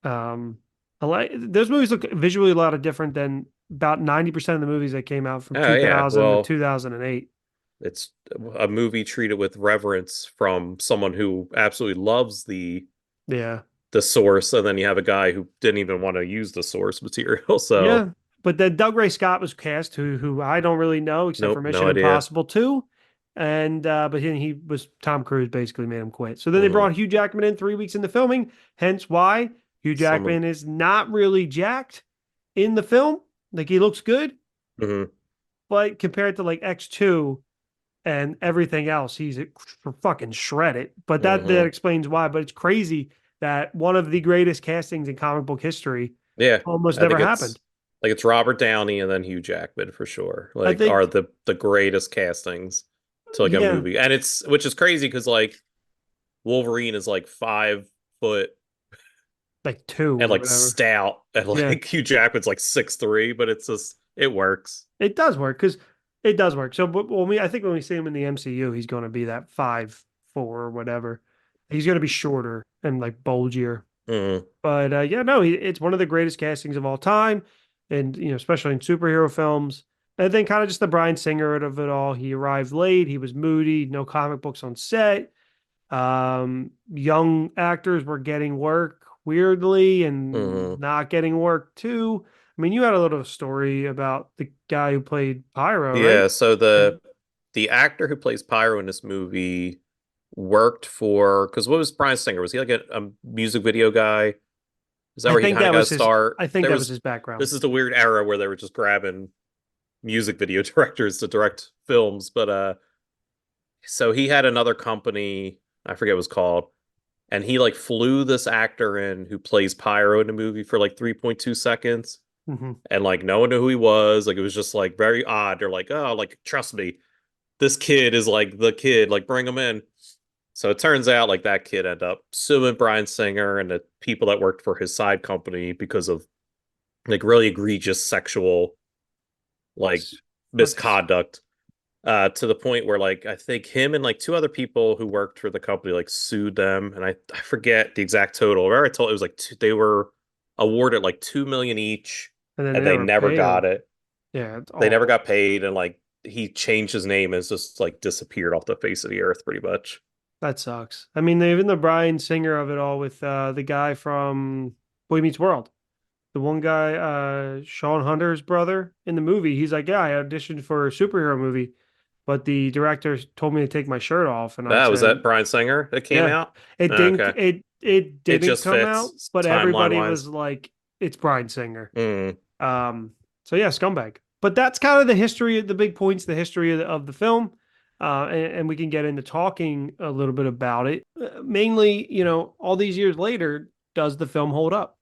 Those movies look visually a lot of different than about 90% of the movies that came out from Oh yeah. 2000 to Well, 2008. it's a movie treated with reverence from someone who absolutely loves Yeah. the source, and then you have a guy who didn't even want to use the source material. So Yeah. But then Doug Ray Scott was cast, who I don't really know except for nope, no Mission idea. Impossible 2. And but he was Tom Cruise basically made him quit. So then they Hmm. brought Hugh Jackman in 3 weeks into filming, hence why Hugh Someone. Jackman is not really jacked in the film. Like he looks good, Hmm. but compared to like X2 and everything else, he's fucking shredded. But that Hmm. explains why. But it's crazy that one of the greatest castings in comic book history Yeah, almost I never think happened. it's Robert Downey and then Hugh Jackman for sure. I Like are think, the greatest castings to like a yeah, movie. And it's which is crazy because like Wolverine is like 5 foot like two and or like whatever. stout and Yeah, like Hugh Jackman's like 6'3", but it's just it works. it does work because it does work. So, but I think when we see him in the MCU, he's going to be that 5'4" or whatever. He's going to be shorter and like bulgier. Hmm. But yeah, no, it's one of the greatest castings of all time, and especially in superhero films. And then kind of just the Bryan Singer of it all. He arrived late. He was moody. No comic books on set. Young actors were getting work weirdly and Hmm. not getting work too. I mean, you had a little story about the guy who played Pyro, right? Yeah, so Yeah. the actor who plays Pyro in this movie worked for because what was Bryan Singer? Was he like a music video guy? Is that I where he think kind of that got was his his. start? I think There that was was his background. this is the weird era where they were just grabbing music video directors to direct films, but so he had another company, I forget what it was called, and he like flew this actor in who plays Pyro in the movie for like 3.2 seconds, Hmm. and like no one knew who he was. Like it was just like very odd. They're like, "Oh, like trust me, this kid is like the kid, like bring him in." So it turns out like that kid ended up suing Bryan Singer and the people that worked for his side company because of like really egregious sexual like What's misconduct, to the point where like I think him and like two other people who worked for the company like sued them, and I forget the exact total. Where I told it was like they were awarded like 2 million each, and then they and they never never paid got him. it. Yeah, it's They never awful. got paid, and like he changed his name and it's just like disappeared off the face of the earth pretty much. That sucks. I mean, even the Bryan Singer of it all with the guy from Boy Meets World. The one guy, Sean Hunter's brother in the movie, he's like, yeah, I auditioned for a superhero movie, but the director told me to take my shirt off, and I Ah, was that said, Bryan Singer that came yeah, out? Okay, it it didn't just come out, fits but timeline everybody wise. was like, it's Bryan Singer. Mm. So yeah, scumbag. But that's kind of the history, the big points, the history of the film. And we can get into talking a little bit about it. Mainly, all these years later, does the film hold up?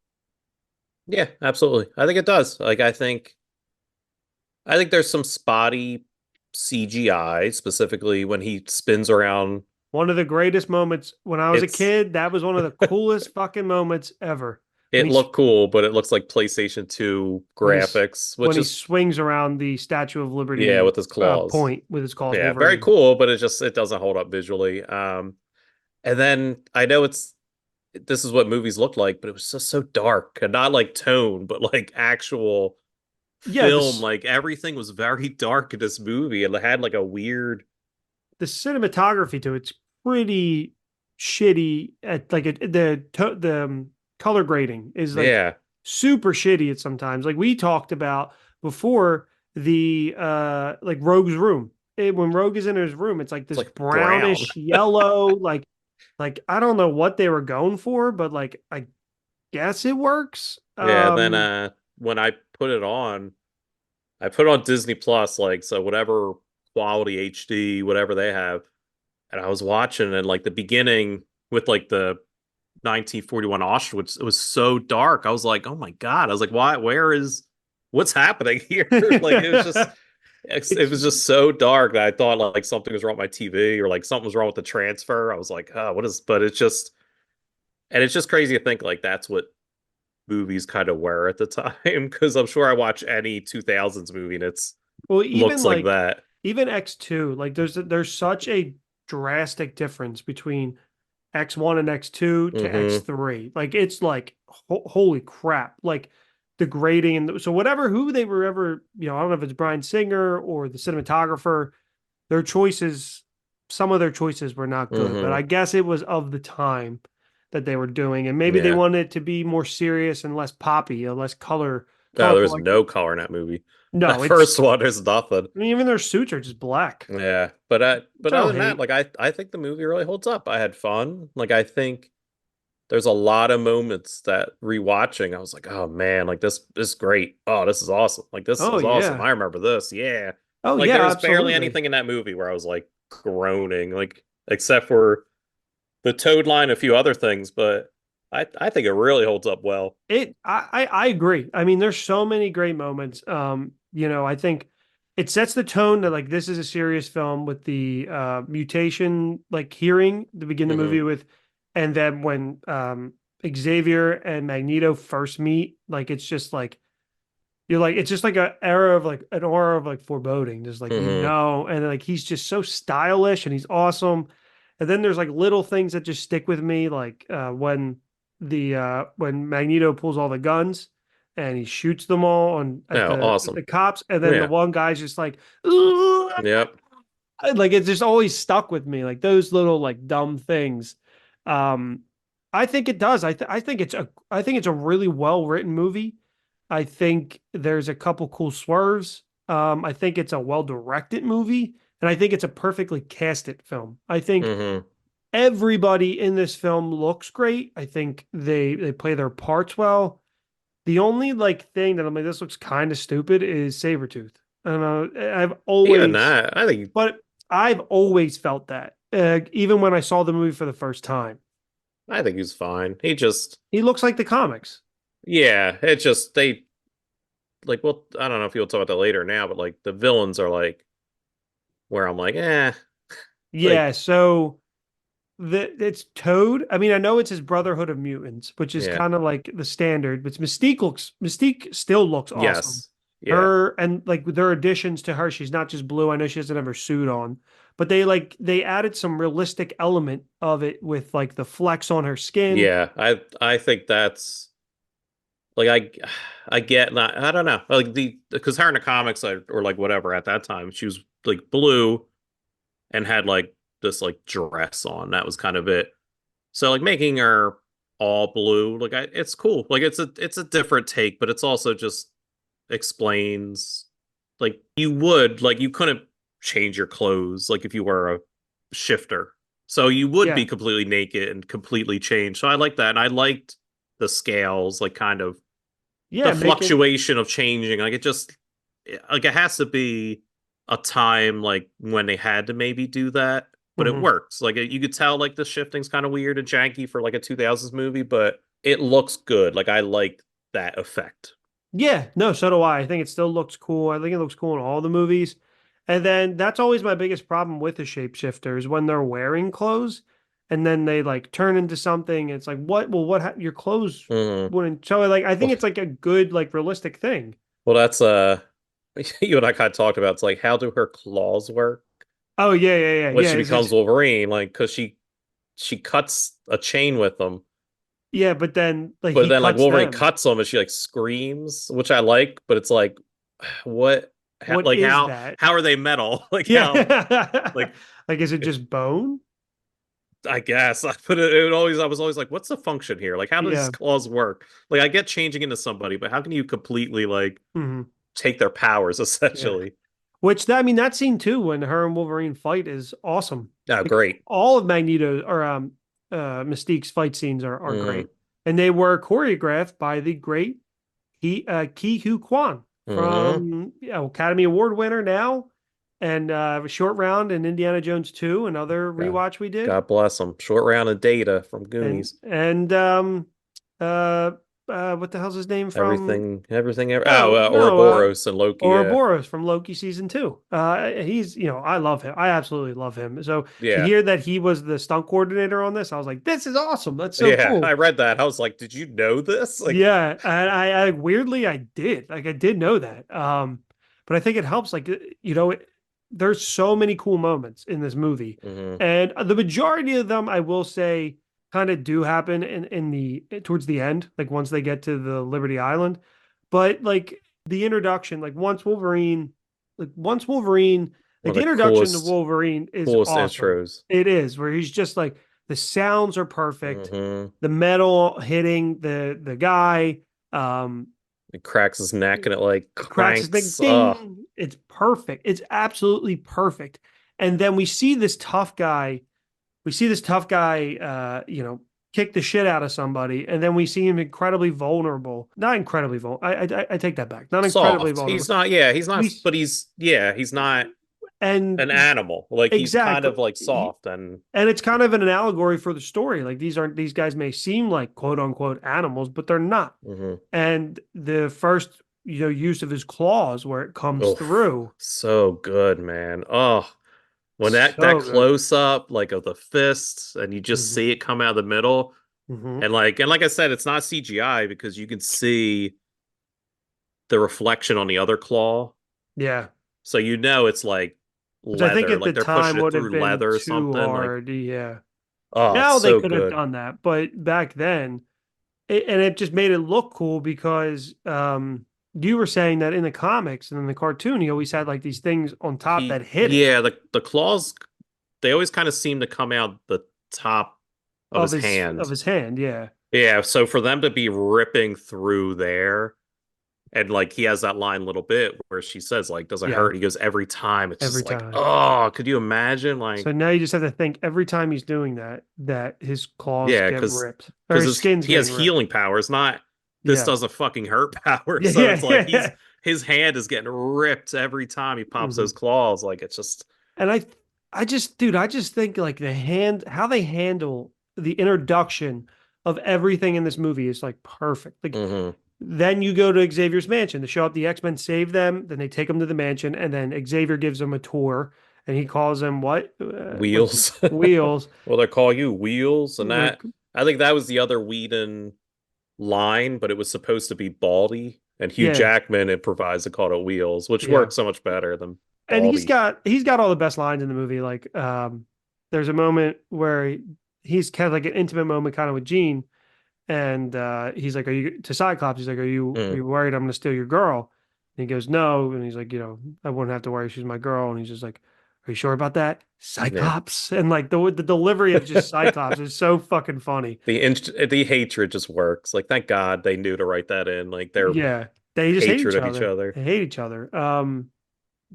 Yeah, absolutely. I think it does. Like I think there's some spotty CGI, specifically when he spins around. One of the greatest moments when I was a It's kid. That was one of the coolest fucking moments ever. When it looked cool, but it looks like PlayStation 2 when he's graphics, when which he is swings around the Statue of yeah, Liberty with his claws. point with his claws, Yeah, very Wolverine. cool, but it doesn't hold up visually. And then I know this is what movies look like, but it was just so dark and not like tone, but like actual Yeah, film. Like everything was very dark in this movie, and it had like a weird. the cinematography to it's pretty shitty. At like the color grading is like Yeah, super shitty at sometimes. Like we talked about before the like Rogue's room. When Rogue is in his room, it's like it's this like brown. brownish yellow, like I don't know what they were going for, but like I guess it works. Yeah, then when I put on Disney Plus, like so whatever quality HD, whatever they have, and I was watching and like the beginning with like the 1941 Auschwitz, it was so dark. I was like, oh my God. I was like, why what's happening here? Like it was It's just so dark that I thought like something was wrong with my TV or like something was wrong with the transfer. I was like, oh, what is but it's just crazy to think like that's what movies kind of were at the time because I'm sure I watch any 2000s movie and it's well, looks like that. even X2, like there's such a drastic difference between X1 and X2 to Hmm. X3. Like it's like holy crap. Like the grading and so whatever who they were ever, I don't know if it's Brian Singer or the cinematographer, their choices, some of their choices were not good, but Hmm. I guess it was of the time that they were doing, and maybe they Yeah. wanted it to be more serious and less poppy, less No, colorful. there's Like no color in that movie. That no, first one, there's nothing. I mean, even their suits are just black, Yeah, which but I other don't than that, hate. like I think the movie really holds up. I had fun. Like I think there's a lot of moments that rewatching, I was like, oh man, like this is great. Oh, this is awesome. Like this Oh was awesome. yeah, I remember this. Yeah. oh Like there yeah, was barely absolutely. anything in that movie where I was like groaning, like except for the Toad line, a few other things, but I think it really holds up well. I agree. I mean, there's so many great moments. I think it sets the tone that like this is a serious film with the mutation like hearing to begin the movie Hmm. with, and then when Xavier and Magneto first meet, like it's just like you're like it's just like a era of like an aura of like foreboding, just like Hmm. and like he's just so stylish and he's awesome. And then there's like little things that just stick with me, like when Magneto pulls all the guns and he shoots them all on Yeah, at awesome. the cops, and then the Yeah. one guy's just like, "Ugh," Yep. like it's just always stuck with me, like those little like dumb things. Um, I think it does. I think it's a really well written movie. I think there's a couple cool swerves. I think it's a well directed movie, and I think it's a perfectly casted film. I think Hmm. everybody in this film looks great. I think they play their parts well. The only like thing that I'm like, this looks kind of stupid is Sabretooth. I don't know. Even that, I think But I've always felt that, even when I saw the movie for the first time. I think he's fine. He just He looks like the comics. yeah, it's just they like well, I don't know if you'll talk about that later now, but like the villains are like where I'm like, Yeah, like so it's Toad. I mean, I know it's his Brotherhood of Mutants, which is yeah, kind of like the standard, but Mystique still looks awesome. yes, yeah, Her and like their additions to her, she's not just blue. I know she doesn't have her suit on, but they added some realistic element of it with like the flex on her skin. yeah. I think that's like I get not I don't know like the because her in the comics or like whatever at that time she was like blue and had like this like dress on. That was kind of it. So like making her all blue, like it's cool. Like it's a different take, but it's also just explains like you couldn't change your clothes like if you were a shifter. So you would be Yeah, completely naked and completely changed. So I like that. And I liked the scales, like kind of the yeah, making fluctuation of changing. Like like it has to be a time like when they had to maybe do that, but it mhm. works. Like you could tell like the shifting's kind of weird and janky for like a 2000s movie, but it looks good. Like I like that effect. Yeah, no, so do I. I think it still looks cool. I think it looks cool in all the movies. And then that's always my biggest problem with the shapeshifters when they're wearing clothes and then they like turn into something. It's like, what? Well, your clothes Mm. wouldn't. So like, I think Well, it's like a good, like realistic thing. well, that's you and I kind of talked about. It's like, how do her claws work Oh, yeah, yeah, yeah, when yeah. she Is becomes it, Wolverine? Like, because she cuts a chain with them, yeah, but then like but he then like cuts Wolverine them. cuts them and she like screams, which I like, but it's like, what? What Like is that? how are they metal? Like how? Yeah. Like Like, is it just bone? I guess I put it always. I was always like, what's the function here? Like, how do these Yeah. claws work? Like, I get changing into somebody, but how can you completely like Hmm. take their powers Yeah. essentially? Which that, I mean, that scene too, when her and Wolverine fight is awesome. Oh, Like great. all of Magneto or Mystique's fight scenes are Mm-hmm. great. And they were choreographed by the great Ki Hu Kwan Mm-hmm. from Academy Award winner now and a short round in Indiana Jones 2, another God, rewatch we did. God bless them. Short round of Data from And Goonies. uh what the hell's his name from Everything. Oh, no, no, Ouroboros and Loki. Yeah, Ouroboros from Loki season 2. He's, I love him. I absolutely love him. So to yeah, hear that he was the stunt coordinator on this, I was like, this is awesome. That's so yeah. cool. I read that. I was like, did you know this? Like, Yeah, and I weirdly I did. Like I did know that. But I think it helps like there's so many cool moments in this movie. hmm And the majority of them I will say kind of do happen in the towards the end, like once they get to the Liberty Island. But like the introduction, once Wolverine, one like of the the introduction to Wolverine is coolest awesome. intros. It is where he's just like the sounds are perfect, hmm the metal hitting the guy, um, It cracks his neck and it like it cracks his thing, clanks. Oh, ding. It's perfect. It's absolutely perfect. And then we see this tough guy. We see this tough guy, kick the shit out of somebody, and then we see him incredibly vulnerable. Not incredibly vulnerable. I take that back. Not incredibly soft. He's vulnerable. not. Yeah, he's not. We But he's not an and animal. Like he's kind exactly. of like soft and. And it's kind of an allegory for the story. Like these guys may seem like quote unquote animals, but they're not. hmm And the first, use of his claws where it comes Oh, through, so good, man. Oh, when that so good. close up like of the fists and you just Hmm. see it come out of the middle Hmm. and like I said, it's not CGI because you can see the reflection on the other claw, Yeah. so you know it's like Which I think leather, at the like they're pushing time it would have through been leather or too something. Like, hard. Yeah. oh, it's Now they so could have good. done that, but back then, and it just made it look cool because you were saying that in the comics and in the cartoon, he always had like these things on top that hit it Yeah, the claws, they always kind of seem to come out the top of of his his hand. hand. Yeah. Yeah, so for them to be ripping through there, and like he has that line a little bit where she says, like, does it Yeah. hurt? He goes, every time. It's Every just like, time. oh, could you imagine? So Like, now you just have to think every time he's doing that, that his claws yeah, get because ripped or because his his skin's he has getting ripped. healing powers, not this Yeah. doesn't fucking hurt power. Yeah. So it's like Yeah. Yeah. his hand is getting ripped every time he pops Hmm. those claws. Like it's just And I just think like how they handle the introduction of everything in this movie is like perfect. Like mhm, then you go to Xavier's mansion to show up. The X-Men save them, then they take them to the mansion, and then Xavier gives them a tour, and he calls them what? wheels. Wheels? Well, they call you wheels, and Like that I think that was the other Whedon line, but it was supposed to be Baldy, and Hugh yeah, Jackman improvised and called it Wheels, which yeah. works so much better than And Baldy. he's got all the best lines in the movie. Like there's a moment where he's kind of like an intimate moment kind of with Jean, and he's like, "Are you to Cyclops?" He's like, are Mm, you worried I'm going to steal your girl?" And he goes, "No." And he's like, "I wouldn't have to worry. She's my girl." And he's just like, "Are you sure about that, yeah. Cyclops?" And like the delivery of just Cyclops is so fucking funny. The hatred just works. Like, thank God they knew to write that in. Like their Yeah, they just hate hatred each of each other. other. They hate each other.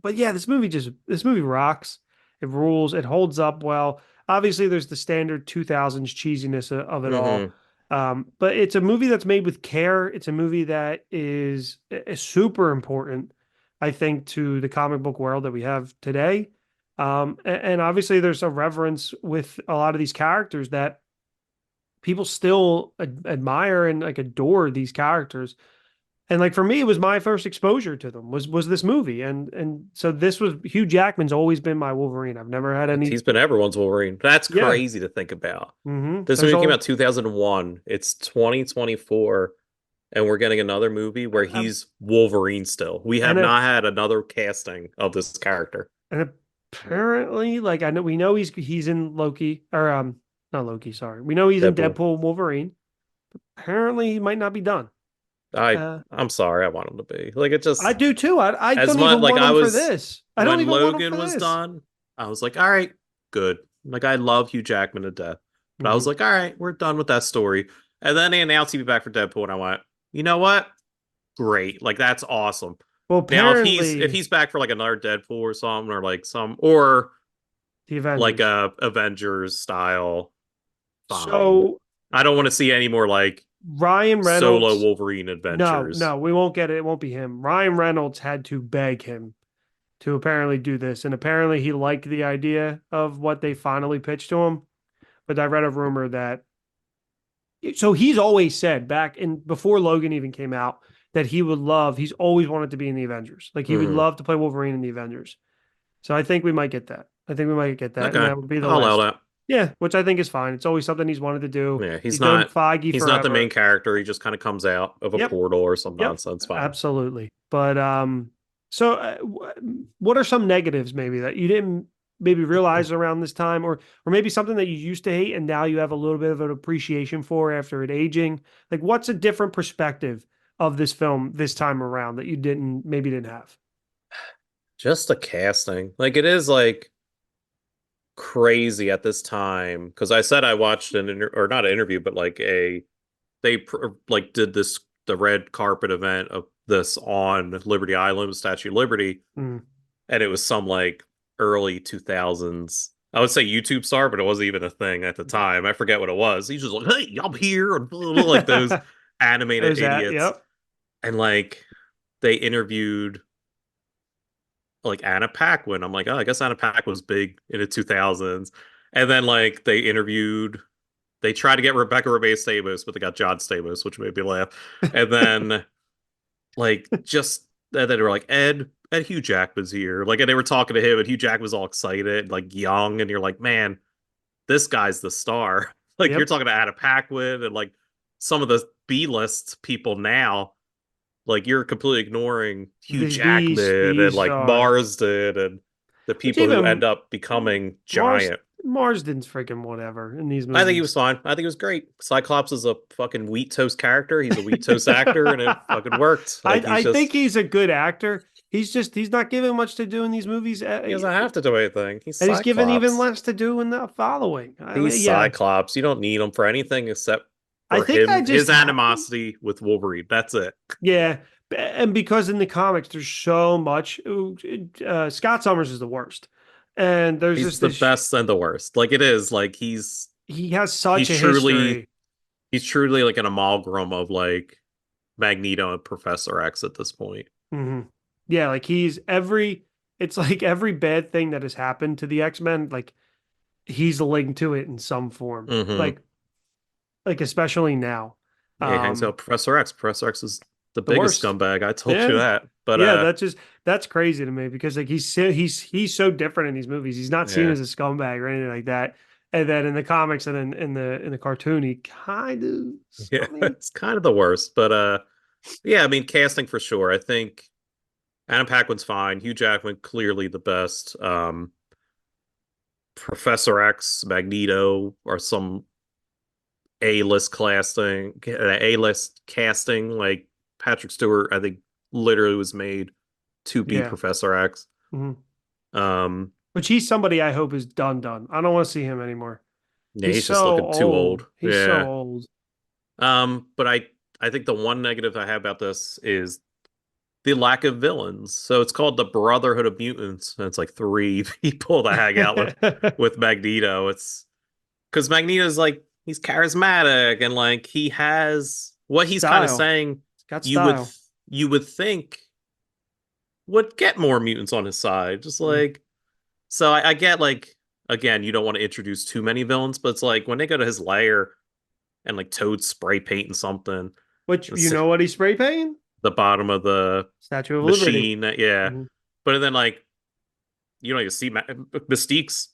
But yeah, this movie rocks. It rules. It holds up well. Obviously, there's the standard 2000s cheesiness of it all. hmm But it's a movie that's made with care. It's a movie that is super important, I think, to the comic book world that we have today. And obviously, there's a reverence with a lot of these characters that people still admire and like adore these characters. And like for me, it was my first exposure to them was this movie, and so this was Hugh Jackman's always been my Wolverine. I've never had any. He's been everyone's Wolverine. That's Yeah. crazy to think about. This There's movie came all out 2001. It's 2024, and we're getting another movie where um, he's Wolverine still. We have and not had another casting of this character. and apparently, like I know we know he's in Loki or not Loki. Sorry, we know he's in Deadpool. Deadpool and Wolverine. Apparently, he might not be done. I Uh, I'm sorry, I want him to be. Like it I just do too. I as don't much even like want I him for was this. I don't when even want him Logan for was this. done, I was like, all right, good. Like I love Hugh Jackman to death. But I was Mhm. like, all right, we're done with that story. And then they announced he'd be back for Deadpool, and I went, you know what? Great. Like that's awesome. Well, Now if apparently, he's back for like another Deadpool or something, or like some or the like Avengers. a Avengers style, fine. So I don't want to see any more like Ryan solo Reynolds. Wolverine No, adventures. no, we won't get it. It won't be him. Ryan Reynolds had to beg him to apparently do this, and apparently he liked the idea of what they finally pitched to him. But I read a rumor that so he's always said back in before Logan even came out that he would love. He's always wanted to be in the Avengers. Like he would Hmm. love to play Wolverine in the Avengers. So I think we might get that. I think we might get that, and Okay. that would be the I'll allow last. that. Yeah, which I think is fine. It's always something he's wanted to do. Yeah, He's known Feige he's not the main forever. character. He just kind of comes out of a Yep, portal or some yep, nonsense. Fine. absolutely. But so what are some negatives maybe that you didn't maybe realize around this time, or maybe something that you used to hate and now you have a little bit of an appreciation for after it aging? Like, what's a different perspective of this film this time around that you didn't have? Just the casting. Like it is like crazy at this time because I said I watched or not an interview, but like like did this the red carpet event of this on Liberty Island, Statue of Liberty, Mm. and it was some like early 2000s. I would say YouTube star, but it wasn't even a thing at the time. I forget what it was. He's just like, "Hey, I'm here," and blah, blah, blah, like those animated There's that. idiots. Yep. And like they interviewed like Anna Paquin. I'm like, oh, I guess Anna Paquin was big in the 2000s. And then like they tried to get Rebecca Romijn Stamos, but they got John Stamos, which made me laugh. And then like just and then they were like Ed Hugh Jackman's here, like, and they were talking to him, and Hugh Jackman was all excited, like young, and you're like, man, this guy's the star. Like you're Yep. talking to Anna Paquin and like some of the B-list people now, like you're completely ignoring Hugh These Jackman and these like are Marsden and the which people who even end up becoming Mars giant. Marsden's freaking whatever in these I think he was movies. fine. I think he was great. Cyclops is a fucking wheat toast character. He's a wheat toast actor, and it fucking worked. Like he's I think just he's a good actor. He's not given much to do in these movies, he doesn't have to do anything. He's and he's given even Cyclops. less to do in the following. I He's mean, yeah, Cyclops. You don't need him for anything except I for think I him, just his animosity with Wolverine. That's it. yeah, and because in the comics there's so much. Scott Summers is the worst, and there's He's just the this. best and the worst. Like it is. Like He has he's such a truly history. he's truly like an amalgam of like Magneto and Professor X at this point. Hmm. Yeah, like he's every. It's like every bad thing that has happened to the X-Men, like he's linked to it in some form. Hmm. Like especially now. Yeah, he hangs out Um, with Professor X. Professor X is the the biggest worst. scumbag. I told you Yeah. that. But Yeah, that's crazy to me because like he's so different in these movies. He's not seen yeah. as a scumbag or anything like that. And then in the comics and in the cartoon, he kind of Yeah, I mean, it's kind of the worst. But yeah, I mean casting for sure. I think Adam Paquin's fine. Hugh Jackman clearly the best. Professor X, Magneto are some A-list casting. Like Patrick Stewart, I think literally was made to be yeah. Professor X. Mhm. Um, Which he's somebody I hope is done. I don't want to see him anymore. yeah, He's he's just so looking too old. old. He's so Yeah. old. But I think the one negative I have about this is the lack of villains. So it's called the Brotherhood of Mutants, and it's like three people that hang out with Magneto. It's because Magneto's like he's charismatic and like he has what he's kind of Style. saying He's got you would style. you would think would get more mutants on his side. Just Mm. like so I get like again, you don't want to introduce too many villains, but it's like when they go to his lair and like Toad spray painting something. Which The you s- know what he's spray painting? the bottom of the Statue of Liberty. machine. Yeah. Mhm. But then like you know you see Mystique's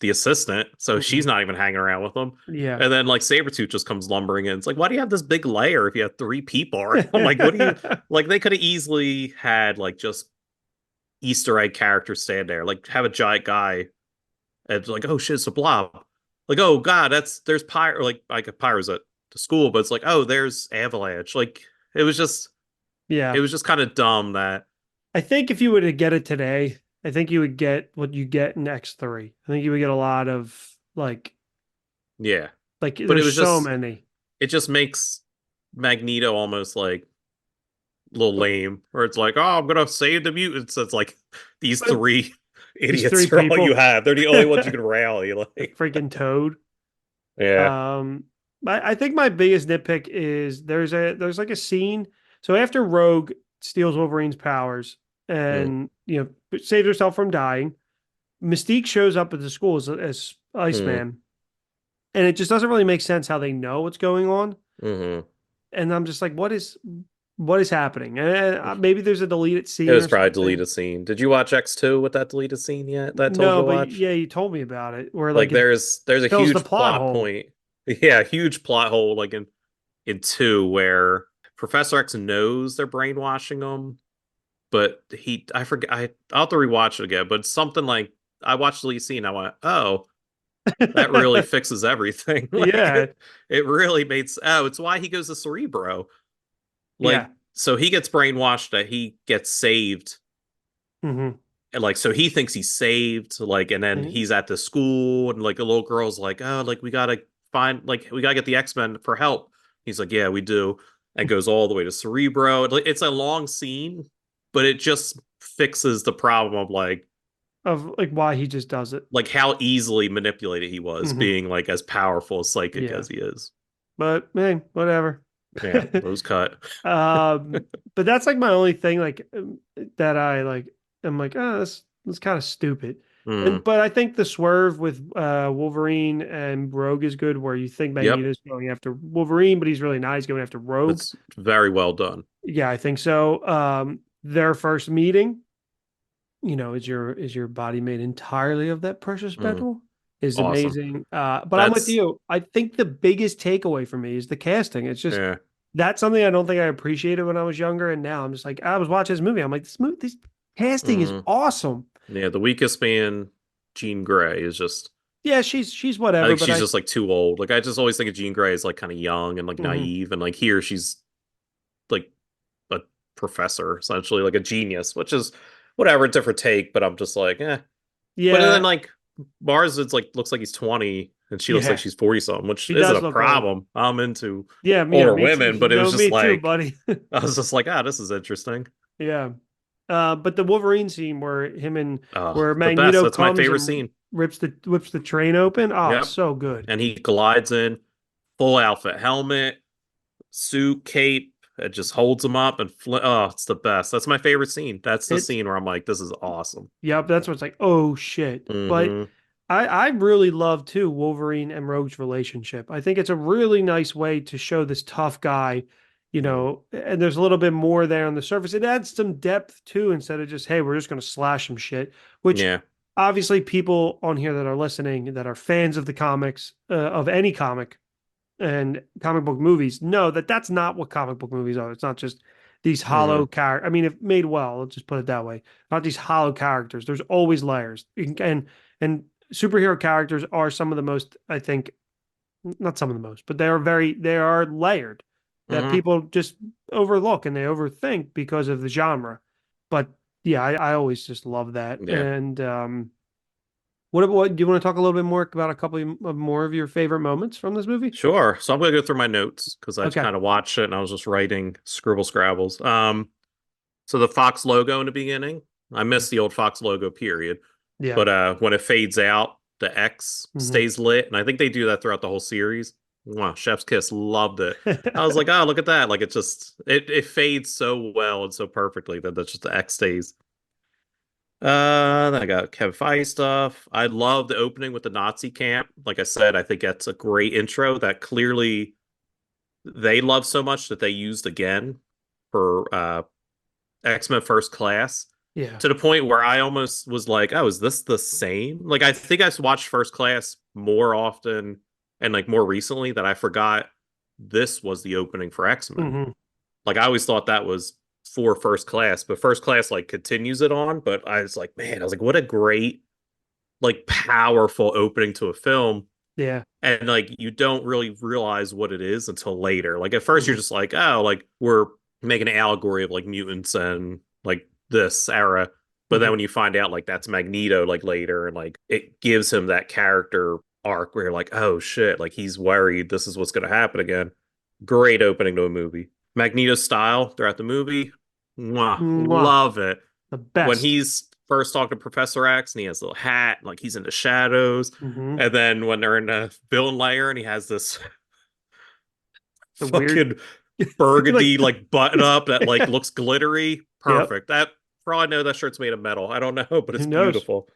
the assistant, so she's Mhm. not even hanging around with them. Yeah. And then like Sabretooth just comes lumbering in. It's like, why do you have this big layer if you have three people around? Like, what do you like? They could have easily had like just Easter egg characters stand there, like have a giant guy and like, oh shit, it's a blob. Like, oh god, there's pyro like a pyro's at the school, but it's like, oh, there's Avalanche. Like it was just Yeah. it was just kind of dumb that I think if you were to get it today, I think you would get what you get in X3. I think you would get a lot of yeah. like But there's so many. it just makes Magneto almost like a little lame, where it's like, oh, I'm gonna save the mutants. It's like these But three these three idiots are all you people, have. They're the only ones you can rally. the Like, freaking Toad. yeah. Um, I think my biggest nitpick is there's like a scene. So after Rogue steals Wolverine's powers Mm, and saves herself from dying, Mystique shows up at the school as mm, Iceman, and it just doesn't really make sense how they know what's going on. mm-hmm. And I'm just like, what is happening? And maybe there's a deleted It scene was or probably a something. deleted scene. Did you watch X2 with that deleted scene yet? That I told you No, to but watch? yeah, you told me about it, where like Like it there's a fills the huge plot plot hole point. Yeah, huge plot hole like in two where Professor X knows they're brainwashing him, but I forget I'll have to rewatch it again, but something like I watched the lead scene, I went, oh, that really fixes everything. Like Yeah, it really oh, it's why he goes to Cerebro. yeah. Like so he gets brainwashed that he gets saved. Hmm. And like so he thinks he's saved, like, and then he's at the school and like a little girl's like, oh, like we gotta get the X-Men for help. He's like, yeah, we do. And goes all the way to Cerebro. It's a long scene, but it just fixes the problem of Of like why he just does it. how easily manipulated he was, Hmm. being like as powerful psychic Yeah, as he is. but hey, whatever. Yeah, those cut. um, but that's like my only thing, like that I like. I'm like, oh, that's kind of stupid. Mm, And but I think the swerve with Wolverine and Rogue is good, where you think yep, Magneto's going after Wolverine, but he's really not. He's going after Rogue. that's very well done. Yeah, I think so. Their first meeting, is your body made entirely of that precious Mm, metal? Is awesome. amazing. But I'm with That's you. I think the biggest takeaway for me is the casting. It's just yeah. that's something I don't think I appreciated when I was younger, and now I'm just like, I was watching this movie. I'm like, this casting is Mm, awesome. yeah, the weakest being Jean Grey is just Yeah, she's I whatever, think but she's just like too old. Like I just always think of Jean Grey as like kind of young and like mhm. naive, and like here she's like a professor essentially, like a genius, which is whatever, different take. But I'm just like, eh. But then Yeah, like Mars, it's like looks like he's 20 and she looks like yeah, she's 40 something, which she isn't does a look old. problem. I'm into Yeah, older me too. women, but it was No, just me too, like buddy. I was just like, ah, this is interesting. Yeah. But the Wolverine scene Oh, where the best. Magneto That's my comes favorite and scene. whips the train open. Oh, it's Yep. so good. And he glides in, full outfit, helmet, suit, cape. It just holds him up and oh, it's the best. That's my favorite scene. That's the It's scene where I'm like, this is awesome. Yep, that's what's like, oh shit. But Hmm. I really love too Wolverine and Rogue's relationship. I think it's a really nice way to show this tough guy, and there's a little bit more there on the surface. It adds some depth too, instead of just, hey, we're just gonna slash some shit, which Yeah. obviously people on here that are listening that are fans of the comics, of any comic and comic book movies know that that's not what comic book movies are. It's not just these hollow Hmm. characters. I mean, if made well, let's just put it that way. Not these hollow characters. There's always layers. And superhero characters are some of the most, I think, not some of the most, but they are layered that Hmm. people just overlook and they overthink because of the genre. But yeah, I always just love that. Yeah. And what do you want to talk a little bit more about a couple of more of your favorite moments from this movie? Sure. So I'm gonna go through my notes because I Okay. kind of watched it and I was just writing scribble scrabbles. So the Fox logo in the beginning, I miss the old Fox logo, period. Yeah. But when it fades out, the X Mhm. stays lit, and I think they do that throughout the whole series. Wow, Chef's Kiss, loved it. I was like, oh, look at that! Like it fades so well and so perfectly that that's just the X stays. Then I got Kevin Feige stuff. I love the opening with the Nazi camp. Like I said, I think that's a great intro that clearly they love so much that they used again for X-Men First Class, Yeah. to the point where I almost was like, oh, is this the same? Like, I think I watched First Class more often and like more recently that I forgot this was the opening for X-Men. Hmm. Like, I always thought that was for First Class, but First Class like continues it on. But I was like, man, I was like, what a great, like, powerful opening to a film. Yeah. And like, you don't really realize what it is until later. Like, at first, you're Hmm. just like, oh, like, we're making an allegory of like mutants and like this era. But then Hmm. when you find out like that's Magneto, like later, and like it gives him that character arc where you're like, oh shit, like he's worried this is what's going to happen again. Great opening to a movie. Magneto's style throughout the movie, mwah, Mwah. love it. The When best. he's first talking to Professor X and he has a little hat, like he's in the shadows, Hmm. and then when they're in the villain layer and he has this The weird, fucking burgundy like, like button up that like yeah. looks glittery. Yep. Perfect. That, for all I know, that shirt's made of metal. I don't know, but Who it's knows? beautiful.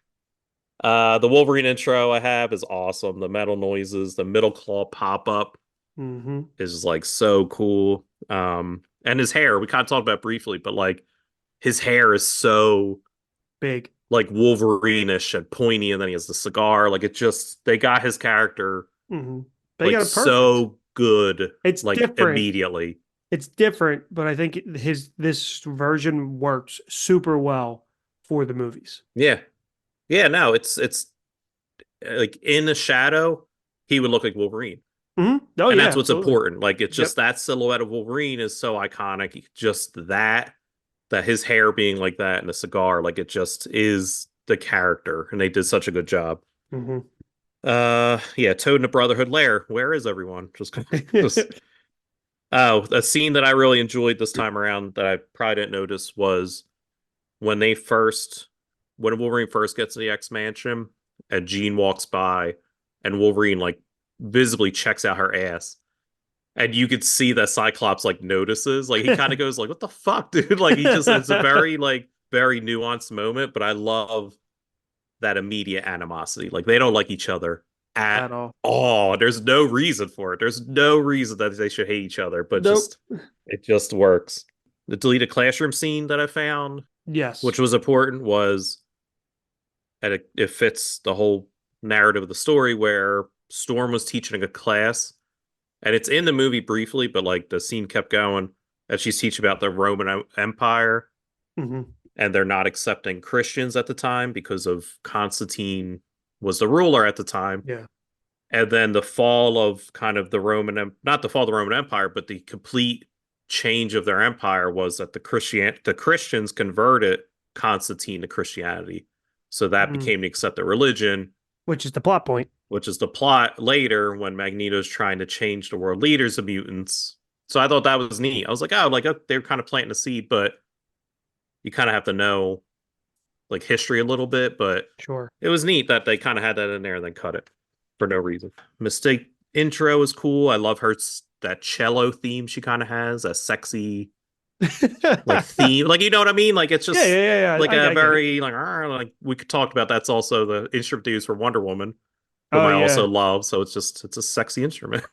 The Wolverine intro I have is awesome. The metal noises, the middle claw pop up Hmm. is like so cool. And his hair, we kind of talked about briefly, but like his hair is so Big. like Wolverine-ish and pointy, and then he has the cigar. Like, it just, they got his character Hmm. They like got it perfect. so good, It's like different. immediately. It's different, but I think this version works super well for the movies. Yeah. Yeah, no, it's like in the shadow, he would look like Wolverine. Oh And yeah, that's what's absolutely. important. Like, it's Yep. just that silhouette of Wolverine is so iconic. Just that his hair being like that and the cigar, like it just is the character. And they did such a good job. Hmm. Yeah, Toad in the Brotherhood Lair. Where is everyone? Just oh, a scene that I really enjoyed this time around that I probably didn't notice was when they first when Wolverine first gets to the X Mansion and Jean walks by and Wolverine like visibly checks out her ass. And you could see that Cyclops like notices. Like, he kind of goes like, what the fuck, dude? Like, he just, it's a very like very nuanced moment, but I love that immediate animosity. Like, they don't like each other at At all. all. There's no reason for it. There's no reason that they should hate each other, but Nope. just it just works. The deleted classroom scene that I found, Yes. which was important, was and it fits the whole narrative of the story where Storm was teaching a class, and it's in the movie briefly, but like the scene kept going, and she's teaching about the Roman Empire, Hmm. and they're not accepting Christians at the time because of Constantine was the ruler at the time. Yeah. And then the fall of kind of the not the fall of the Roman Empire, but the complete change of their empire was that the Christians converted Constantine to Christianity. So that Hmm. became the accepted religion, Which is the plot point. which is the plot later when Magneto's trying to change the world leaders of mutants. So I thought that was neat. I was like, oh, like, they're kind of planting a seed, but you kind of have to know like history a little bit. But Sure. it was neat that they kind of had that in there and then cut it for no reason. Mistake intro is cool. I love her that cello theme she kind of has, a sexy like Yeah, theme. Like, you know what I mean? Like, it's yeah, just yeah, yeah. like a I get it. very like we could talk about that's also the instrument they use for Wonder Woman, whom Oh I also yeah. love. So it's a sexy instrument.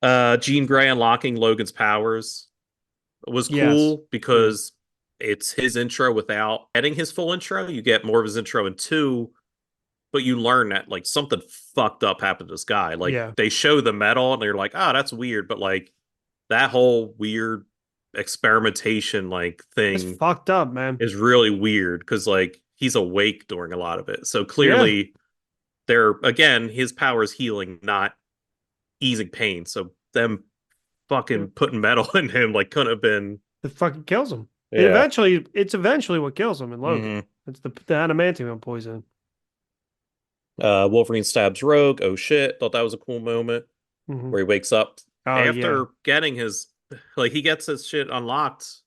Jean Grey unlocking Logan's powers was Yes. cool Yeah. because it's his intro without getting his full intro. You get more of his intro in two, but you learn that like something fucked up happened to this guy. Like, Yeah. they show the metal and they're like, oh, that's weird, but like that whole weird experimentation like It's thing fucked up, man. is really weird because like he's awake during a lot of it. So Yeah. clearly they're, again, his power is healing, not easing pain. So them Yeah. fucking putting metal in him like couldn't have been. It fucking kills him. Yeah. It's eventually what kills him in Logan. Hmm. It's the adamantium poison. Wolverine stabs Rogue. Oh shit! Thought that was a cool moment Hmm. where he wakes up Oh yeah. after getting his, like, he gets his shit unlocked.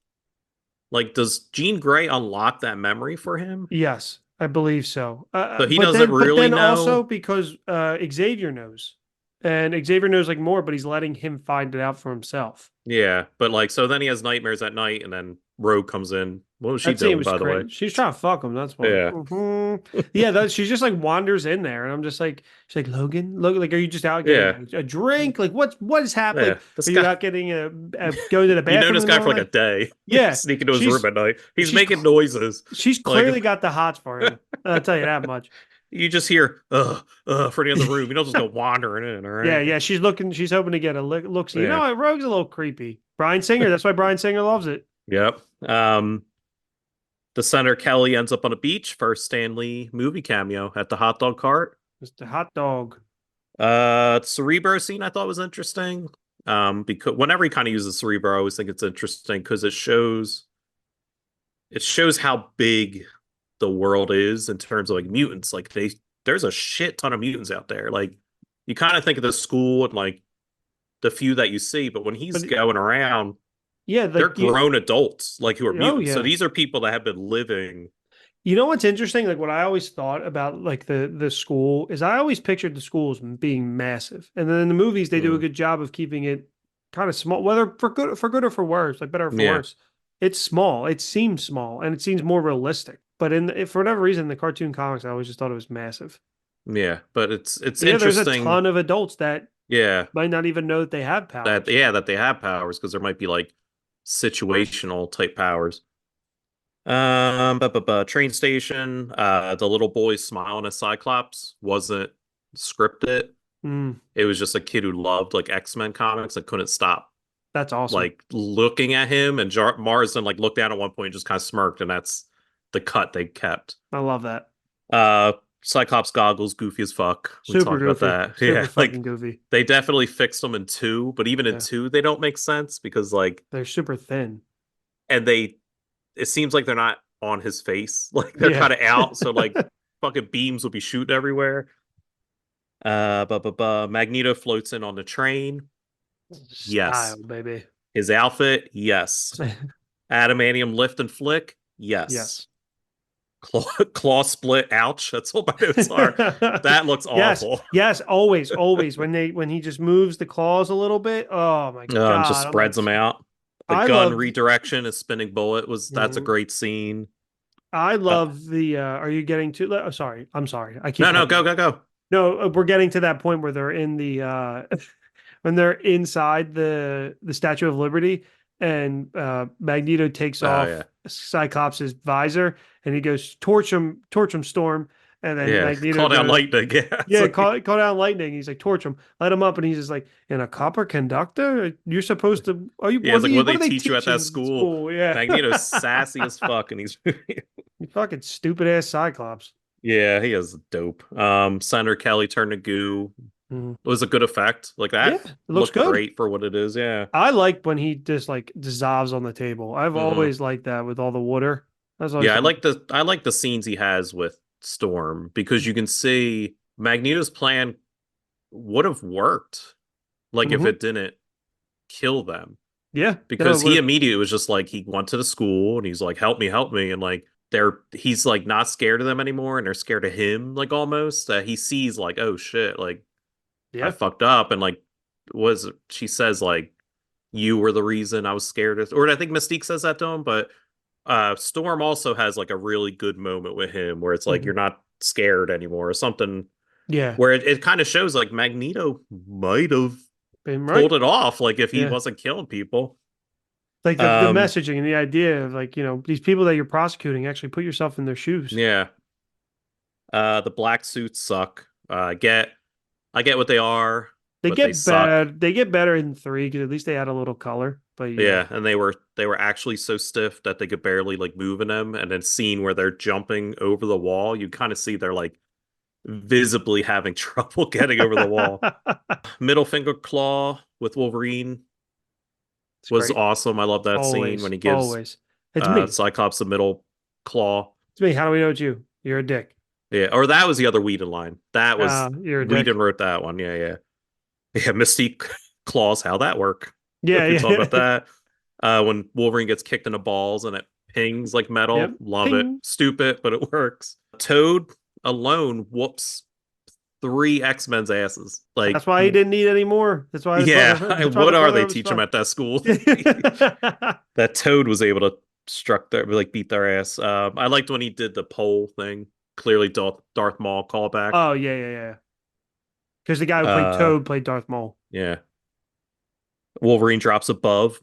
Like, does Jean Grey unlock that memory for him? Yes, I believe so. So he doesn't But really then also know. because Xavier knows, and Xavier knows like more, but he's letting him find it out for himself. Yeah, but like, so then he has nightmares at night, and then Rogue comes in. What was she That scene doing, was by the way? crazy. She's trying to fuck him. That's why. Yeah, Yeah, she just like wanders in there, and I'm just like, she's like, Logan, Logan, like, are you just out yeah, getting a drink? Like, what is happening? yeah. Like, This are you guy, out getting going to the you know bathroom in this the guy middle for of like the a night? day. Yeah, Sneak into his room she's at night. He's she's making noises. she's Like clearly got the hots for him. I'll tell you that much. you just hear for the other room. You don't just go wandering in, all Yeah, right? yeah, she's looking. She's hoping to get a look. See, you know Yeah. what? Rogue's a little creepy. Brian Singer. That's why Brian Singer loves it. Yep. The Senator Kelly ends up on a beach. First Stanley movie cameo at the hot dog cart. Just a hot dog. Cerebro scene I thought was interesting. Because whenever he kind of uses Cerebro, I always think it's interesting because it shows how big the world is in terms of like mutants. Like there's a shit ton of mutants out there. Like you kind of think of the school and like the few that you see, but when he's But going around, yeah, they're like grown adults, like who are oh mutants. So yeah. these are people that have been living. You know what's interesting? Like what I always thought about like the school is I always pictured the schools being massive. And then in the movies they do a Mm, good job of keeping it kind of small, whether for good or for worse, like better or for yeah, worse. It's small. It seems small and it seems more realistic. But for whatever reason, the cartoon comics, I always just thought it was massive. yeah, but it's Yeah, there's a interesting. ton of adults that Yeah, might not even know that they have that powers. yeah that they have powers because there might be like situational type powers. Train station. The little boy smiling at Cyclops wasn't scripted. Mm, It was just a kid who loved like X-Men comics and couldn't stop that's awesome. like looking at him. And Marsden like looked down at one point and just kind of smirked, and that's the cut they kept. I love that. Uh, Cyclops goggles, goofy as fuck. We Super talked about goofy. that. Super Yeah, fucking like goofy. they definitely fixed them in two, but even in Yeah. two, they don't make sense because like, They're super thin. and it seems like they're not on his face. Like they're Yeah. kind of out. So like fucking beams will be shooting everywhere. Magneto floats in on the train. Yes. Style, baby. His outfit, yes. Adamantium lift and flick, yes. Yes. Claw split, ouch. That's all my notes are. That looks Yes. awful. Yes. Always. Always. When he just moves the claws a little bit. Oh my And just God. I'm like, spreads them out. The I gun love. redirection, is spinning bullet that's a Mhm. great scene. I Uh, love the. Are you getting to? Oh, sorry. I'm sorry. I keep. no, cutting go, you. go, go. No, we're getting to that point where they're in the when they're inside the Statue of Liberty and Magneto takes Oh off yeah. Cyclops's visor and he goes torch him, Storm, and then Yeah. Magneto Call down goes, lightning. Yeah. It's yeah, like, call down lightning. He's like torch him, light him up, and he's just like, in a copper conductor, you're supposed to. Are you? yeah, it's like what What they are they teach you at teaching that in school. school? Yeah, Magneto's sassy as fuck, and he's you fucking stupid ass Cyclops. yeah, he is dope. Senator Kelly turned to goo. Mhm. It was a good effect. Like Yeah, that it looks looked good. great for what it is. Yeah. I like when he just like dissolves on the table. I've Hmm. always liked that with all the water. That's always Yeah, thought. I like the scenes he has with Storm because you can see Magneto's plan would have worked like if Hmm. it didn't kill them. Yeah, no, Because he immediately was just like he went to the school and he's like, help me, and like he's like not scared of them anymore and they're scared of him, like almost. He sees like, oh shit, like I yeah. fucked up, and like was she says like you were the reason I was scared of, or I think Mystique says that to him, but Storm also has like a really good moment with him where it's like Mhm. you're not scared anymore or something, Yeah, where it kind of shows like Magneto might have been right. pulled it off like if he Yeah, wasn't killing people. like the um messaging and the idea of like these people that you're prosecuting actually put yourself in their shoes. yeah. The black suits suck. I get what they are, They but they get suck. bad. They get better in three because at least they add a little color. But yeah, Yeah, and they were actually so stiff that they could barely like move in them. And then scene where they're jumping over the wall, you kind of see they're like visibly having trouble getting over the wall. Middle finger claw with Wolverine it's was great. awesome. I love that scene when Always, he gives always. It's me. Cyclops the middle claw. It's me. How do we know it's you? You're a dick. Yeah, or that was the other Whedon line. That was You're a dick. Whedon wrote that one. Yeah, yeah. Yeah, Mystique claws, how that work? Yeah, We talk about yeah. that. When Wolverine gets kicked in the balls and it pings like metal. Yep. Love it. Ping. Stupid, but it works. Toad alone whoops three X-Men's asses. Like, That's why he didn't need any more. That's why his yeah, brother. That's why what the are brother they was teach them fine. at that school? That Toad was able to beat their ass. I liked when he did the pole thing. Clearly, Darth Maul callback. Oh yeah, yeah, yeah. Because the guy who played Uh, Toad played Darth Maul. yeah. Wolverine drops a bub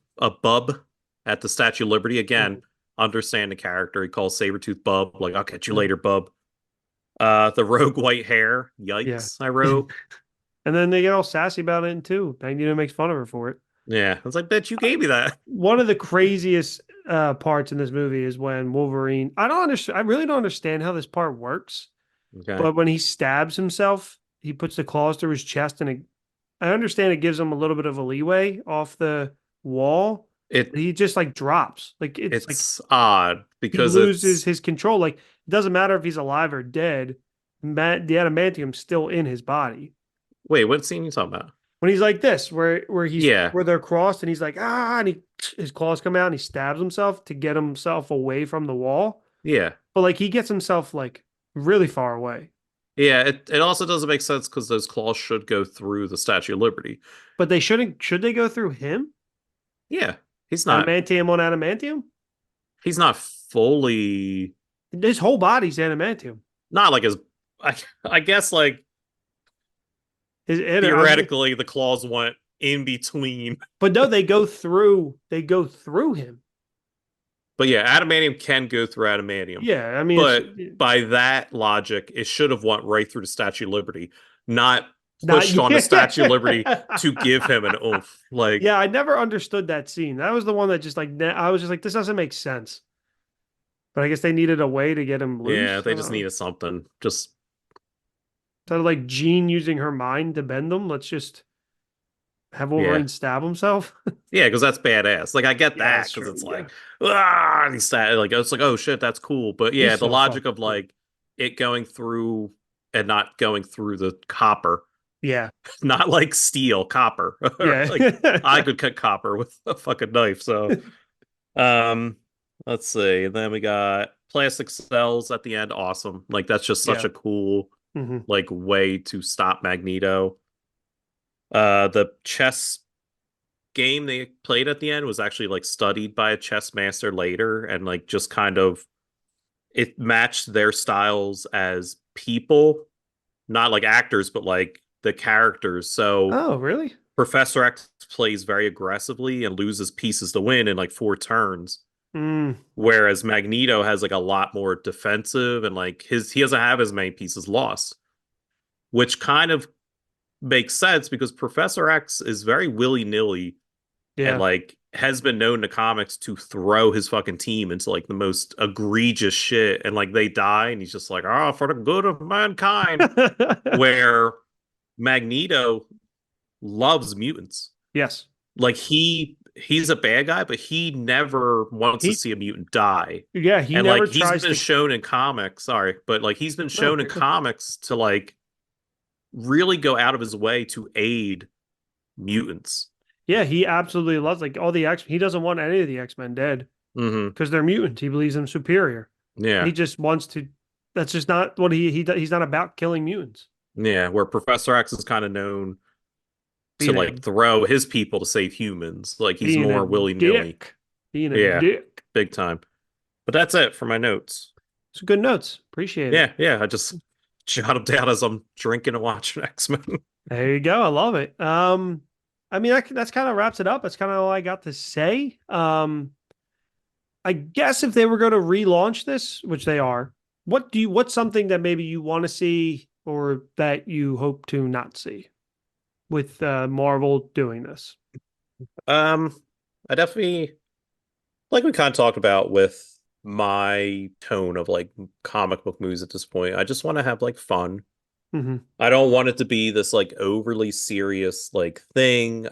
at the Statue of Liberty again. Mhm. Understand the character. He calls Sabretooth Bub. Like, I'll catch you Yeah. later, Bub. The rogue white hair. Yeah. Yikes, I wrote. And then they get all sassy about it too. Magneto makes fun of her for it. Yeah. I was like, bitch, you gave me that. One of the craziest parts in this movie is when Wolverine. I don't understand. I really don't understand how this part works. Okay. But when he stabs himself, he puts the claws through his chest, and I understand it gives him a little bit of a leeway off the wall. It But he just like drops. Like it's like it's odd he because loses it's his control. Like it doesn't matter if he's alive or dead. The adamantium's still in his body. wait, what scene are you talking about? When he's like this, Yeah. where they're crossed, and he's like and his claws come out, and he stabs himself to get himself away from the wall. Yeah. But like he gets himself like really far away. Yeah, it also doesn't make sense because those claws should go through the Statue of Liberty. But they shouldn't. Should they go through him? Yeah. He's not Adamantium on adamantium. he's not fully His whole body's adamantium. not like his I guess like His theoretically the claws went in between. but no, they go through. They go through him. But yeah, adamantium can go through adamantium. Yeah, I mean, But by that logic, it should have went right through the Statue of Liberty, not not pushed on the Statue of Liberty to give him an oomph. Like, Yeah, I never understood that scene. That was the one that just like I was just like, this doesn't make sense. But I guess they needed a way to get him loose. yeah, they just needed something. Just Instead of like Jean using her mind to bend them, let's just have yeah, Wolverine stab himself. yeah, because that's badass. Like, I get Yeah, that that's because true. it's Yeah. like and he's like it's like oh shit, that's cool. But yeah, He's the so logic fucking of cool. like it going through and not going through the copper, Yeah. not like steel, copper. Like I Yeah. could cut copper with a fucking knife. So Um, let's see. Then we got plastic cells at the end. Awesome. Like that's just such Yeah. a cool Hmm. like way to stop Magneto. The chess game they played at the end was actually like studied by a chess master later and like just kind of it matched their styles as people, not like actors, but like the characters. So Oh, really? Professor X plays very aggressively and loses pieces to win in like 4 turns. Mm, Whereas Magneto has like a lot more defensive and like he doesn't have as many pieces lost, which kind of makes sense because Professor X is very willy-nilly and yeah. like has been known to comics to throw his fucking team into like the most egregious shit and like they die and he's just like, oh, for the good of mankind. Where Magneto loves mutants. Yes. Like he's a bad guy, but he never wants to He see a mutant die. yeah, he And never like he's tries been to shown in comics, sorry, but like he's been no, shown in comics to like really go out of his way to aid mutants. yeah, he absolutely loves like all the X. He doesn't want any of the X-Men dead Hmm. because they're mutants. He believes them superior. Yeah. He just wants to. That's just not what he's not about killing mutants. Yeah. Where Professor X is kind of known to Being a like throw his people to save humans. Like he's being a more willy-nilly. dick. Being a Yeah, dick. big time. But that's it for my notes. It's good notes. Appreciate it. Yeah, yeah. I just jot them down as I'm drinking and watching X-Men. There you go. I love it. I mean that's kind of wraps it up. That's kind of all I got to say. I guess if they were going to relaunch this, which they are, what's something that maybe you want to see or that you hope to not see with Marvel doing this? I definitely like we kind of talked about with my tone of like comic book movies at this point. I just want to have like fun. Hmm. I don't want it to be this like overly serious like thing.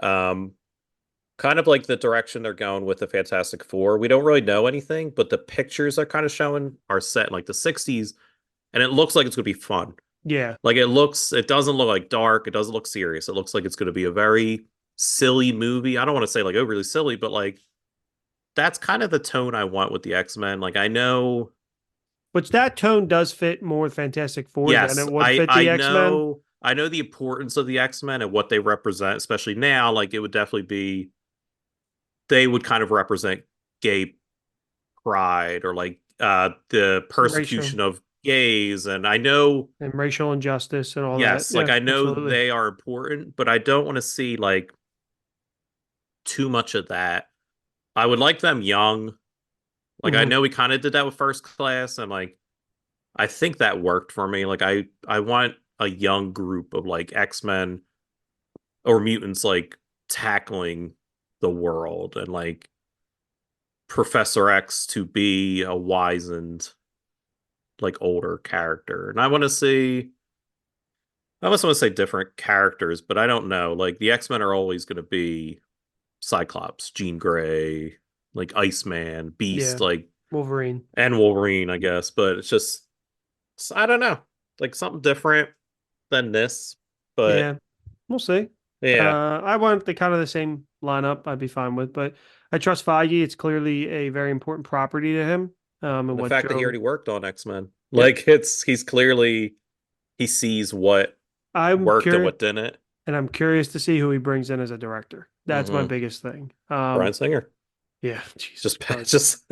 Kind of like the direction they're going with the Fantastic Four. We don't really know anything, but the pictures are kind of showing are set in like the 60s, and it looks like it's gonna be fun. Yeah. Like it doesn't look like dark, it doesn't look serious. It looks like it's gonna be a very silly movie. I don't want to say like overly silly, but like that's kind of the tone I want with the X-Men. Like I know Which that tone does fit more with Fantastic Four than yes, it would I fit I the X-Men. know I know the importance of the X-Men and what they represent, especially now. Like it would definitely be they would kind of represent gay pride or like the Racial persecution of gays. And I know, and racial injustice and all that. yes, like Yeah, I know absolutely. they are important, but I don't want to see like too much of that. I would like them young. Like I Hmm. know we kind of did that with First Class, and like I think that worked for me. Like I want a young group of like X-Men or mutants like tackling the world and like Professor X to be a wizened like older character. And I almost want to say different characters, but I don't know. Like the X-Men are always going to be Cyclops, Jean Grey, like Iceman, Beast, Yeah, like Wolverine. and Wolverine, I guess, but it's just I don't know. Like something different than this. But Yeah, we'll see. yeah, I want the kind of the same lineup. I'd be fine with, but I trust Feige. It's clearly a very important property to him. And and the what fact that he Joe. already worked on X-Men. Yep. Like he's clearly he sees what I'm worked and curious, what didn't. and I'm curious to see who he brings in as a director. That's my Mm-hmm. biggest thing. Brian Singer. Yeah, Jesus Just Christ. just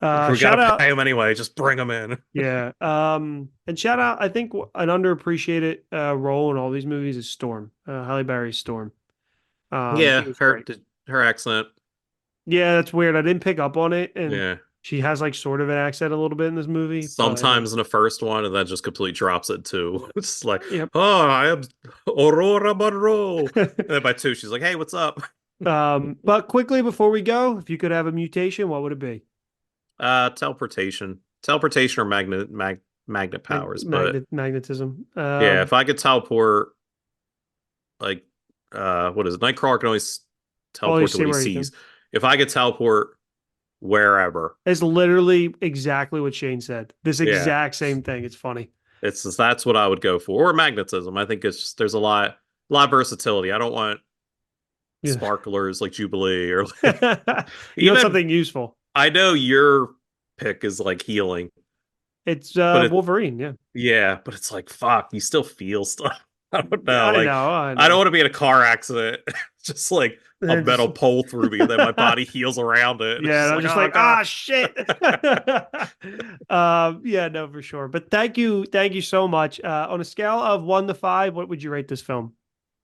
we Shout gotta out. pay him anyway. Just bring him in. Yeah. And shout out, I think an underappreciated role in all these movies is Storm, Halle Berry's Storm. She Yeah, was great. her accent. Yeah, that's weird. I didn't pick up on it, and Yeah. she has like sort of an accent a little bit in this movie, but Sometimes in the first one, and then just completely drops it too. It's like, yep. oh, I am Aurora Monroe. And then by two, she's like, hey, what's up? But quickly before we go, if you could have a mutation, what would it be? Teleportation or magnet powers. But Magnetism. yeah, if I could teleport, like, what is it? Nightcrawler can always All you teleport to see what he where you can. sees. If I could teleport wherever, It's literally exactly what Shane said. This yeah, exact same thing. It's funny. that's what I would go for. Or magnetism. I think it's there's a lot of versatility. I don't want Yeah. sparklers like Jubilee or like You want even something useful. I know your pick is like healing, It's but Wolverine, yeah. yeah, but it's like fuck, you still feel stuff. I don't know. I Like know, I I don't know. want to be in a car accident, just like a Just metal pole through me, and then my body heals around it. And it's yeah, just and I'm like, just oh like, god. ah, shit. Yeah, no, for sure. But thank you so much. On a scale of 1 to 5, what would you rate this film?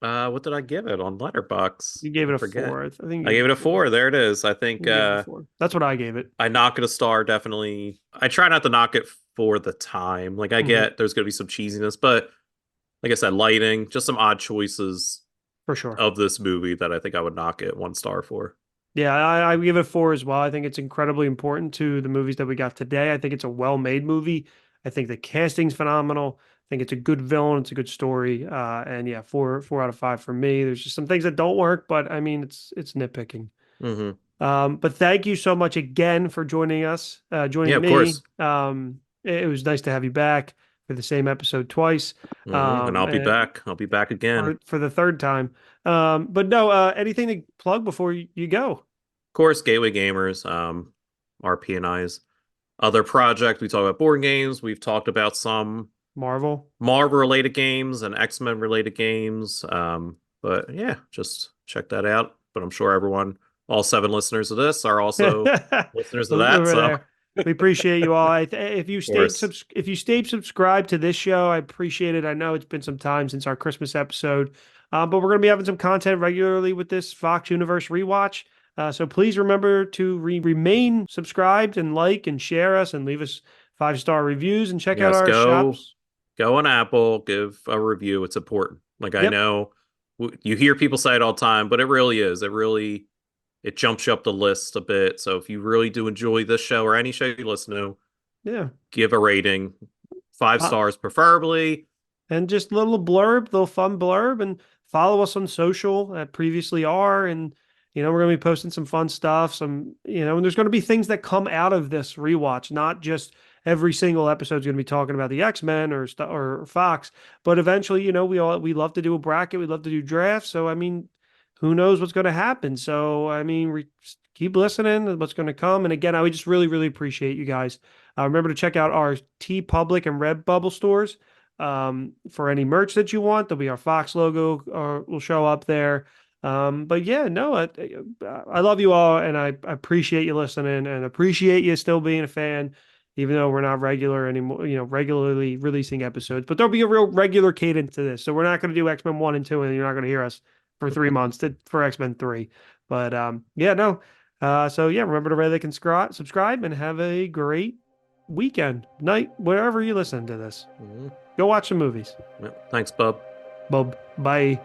What did I give it on Letterbox? You gave I it a forget. 4. I think you I gave gave it it a a four. four. There it is. I think You gave it a 4. That's what I gave it. I knock it a star, definitely. I try not to knock it for the time. Like I Hmm. get there's gonna be some cheesiness, but like I said, lighting, just some odd choices For sure. of this movie that I think I would knock it 1 star for. Yeah, I give it a 4 as well. I think it's incredibly important to the movies that we got today. I think it's a well-made movie. I think the casting's phenomenal. I think it's a good villain. It's a good story. And yeah, 4 out of 5 for me. There's just some things that don't work, but I mean, it's nitpicking. Hmm. But thank you so much again for joining us, Yeah, joining of me. course. It was nice to have you back for the same episode twice. And I'll be And back. I'll be back again. Of for the third time. But no, anything to plug before you go? course, Gateway Gamers, RP and I's other project. We talk about board games. We've talked about some Marvel. Marvel related games and X-Men related games. But yeah, just check that out. But I'm sure everyone, all 7 listeners of this, are also listeners of that. Over So, there. We appreciate you all. If you of course. if you stayed subscribed to this show, I appreciate it. I know it's been some time since our Christmas episode, but we're going to be having some content regularly with this Fox Universe rewatch. So please remember to remain subscribed and like and share us and leave us 5-star reviews and check out Yes, our shops. go on Apple, give a review. It's important. Like I Yep. know you hear people say it all the time, but it really is. It jumps you up the list a bit. So if you really do enjoy this show or any show you listen to, Yeah. give a rating, five Uh, stars preferably. and just a little blurb, little fun blurb, and follow us on social at previously are. And, we're going to be posting some fun stuff, and there's going to be things that come out of this rewatch, not just every single episode is going to be talking about the X-Men or Fox, but eventually, we love to do a bracket. We love to do drafts. So, I mean, who knows what's going to happen? So, I mean, keep listening to what's going to come. And again, I would just really, really appreciate you guys. Remember to check out our T Public and Redbubble stores. for any merch that you want. There'll be our Fox logo will show up there. But yeah, no, I love you all, and I appreciate you listening, and appreciate you still being a fan, even though we're not regular anymore, regularly releasing episodes. But there'll be a real regular cadence to this. So we're not going to do X-Men 1 and 2, and you're not going to hear us for 3 months for X-Men 3. But yeah, no. So yeah, remember to rate, like, and subscribe, and have a great weekend, night, wherever you listen to this. Mhm. Go watch some movies. Yeah, thanks, bub. Bye.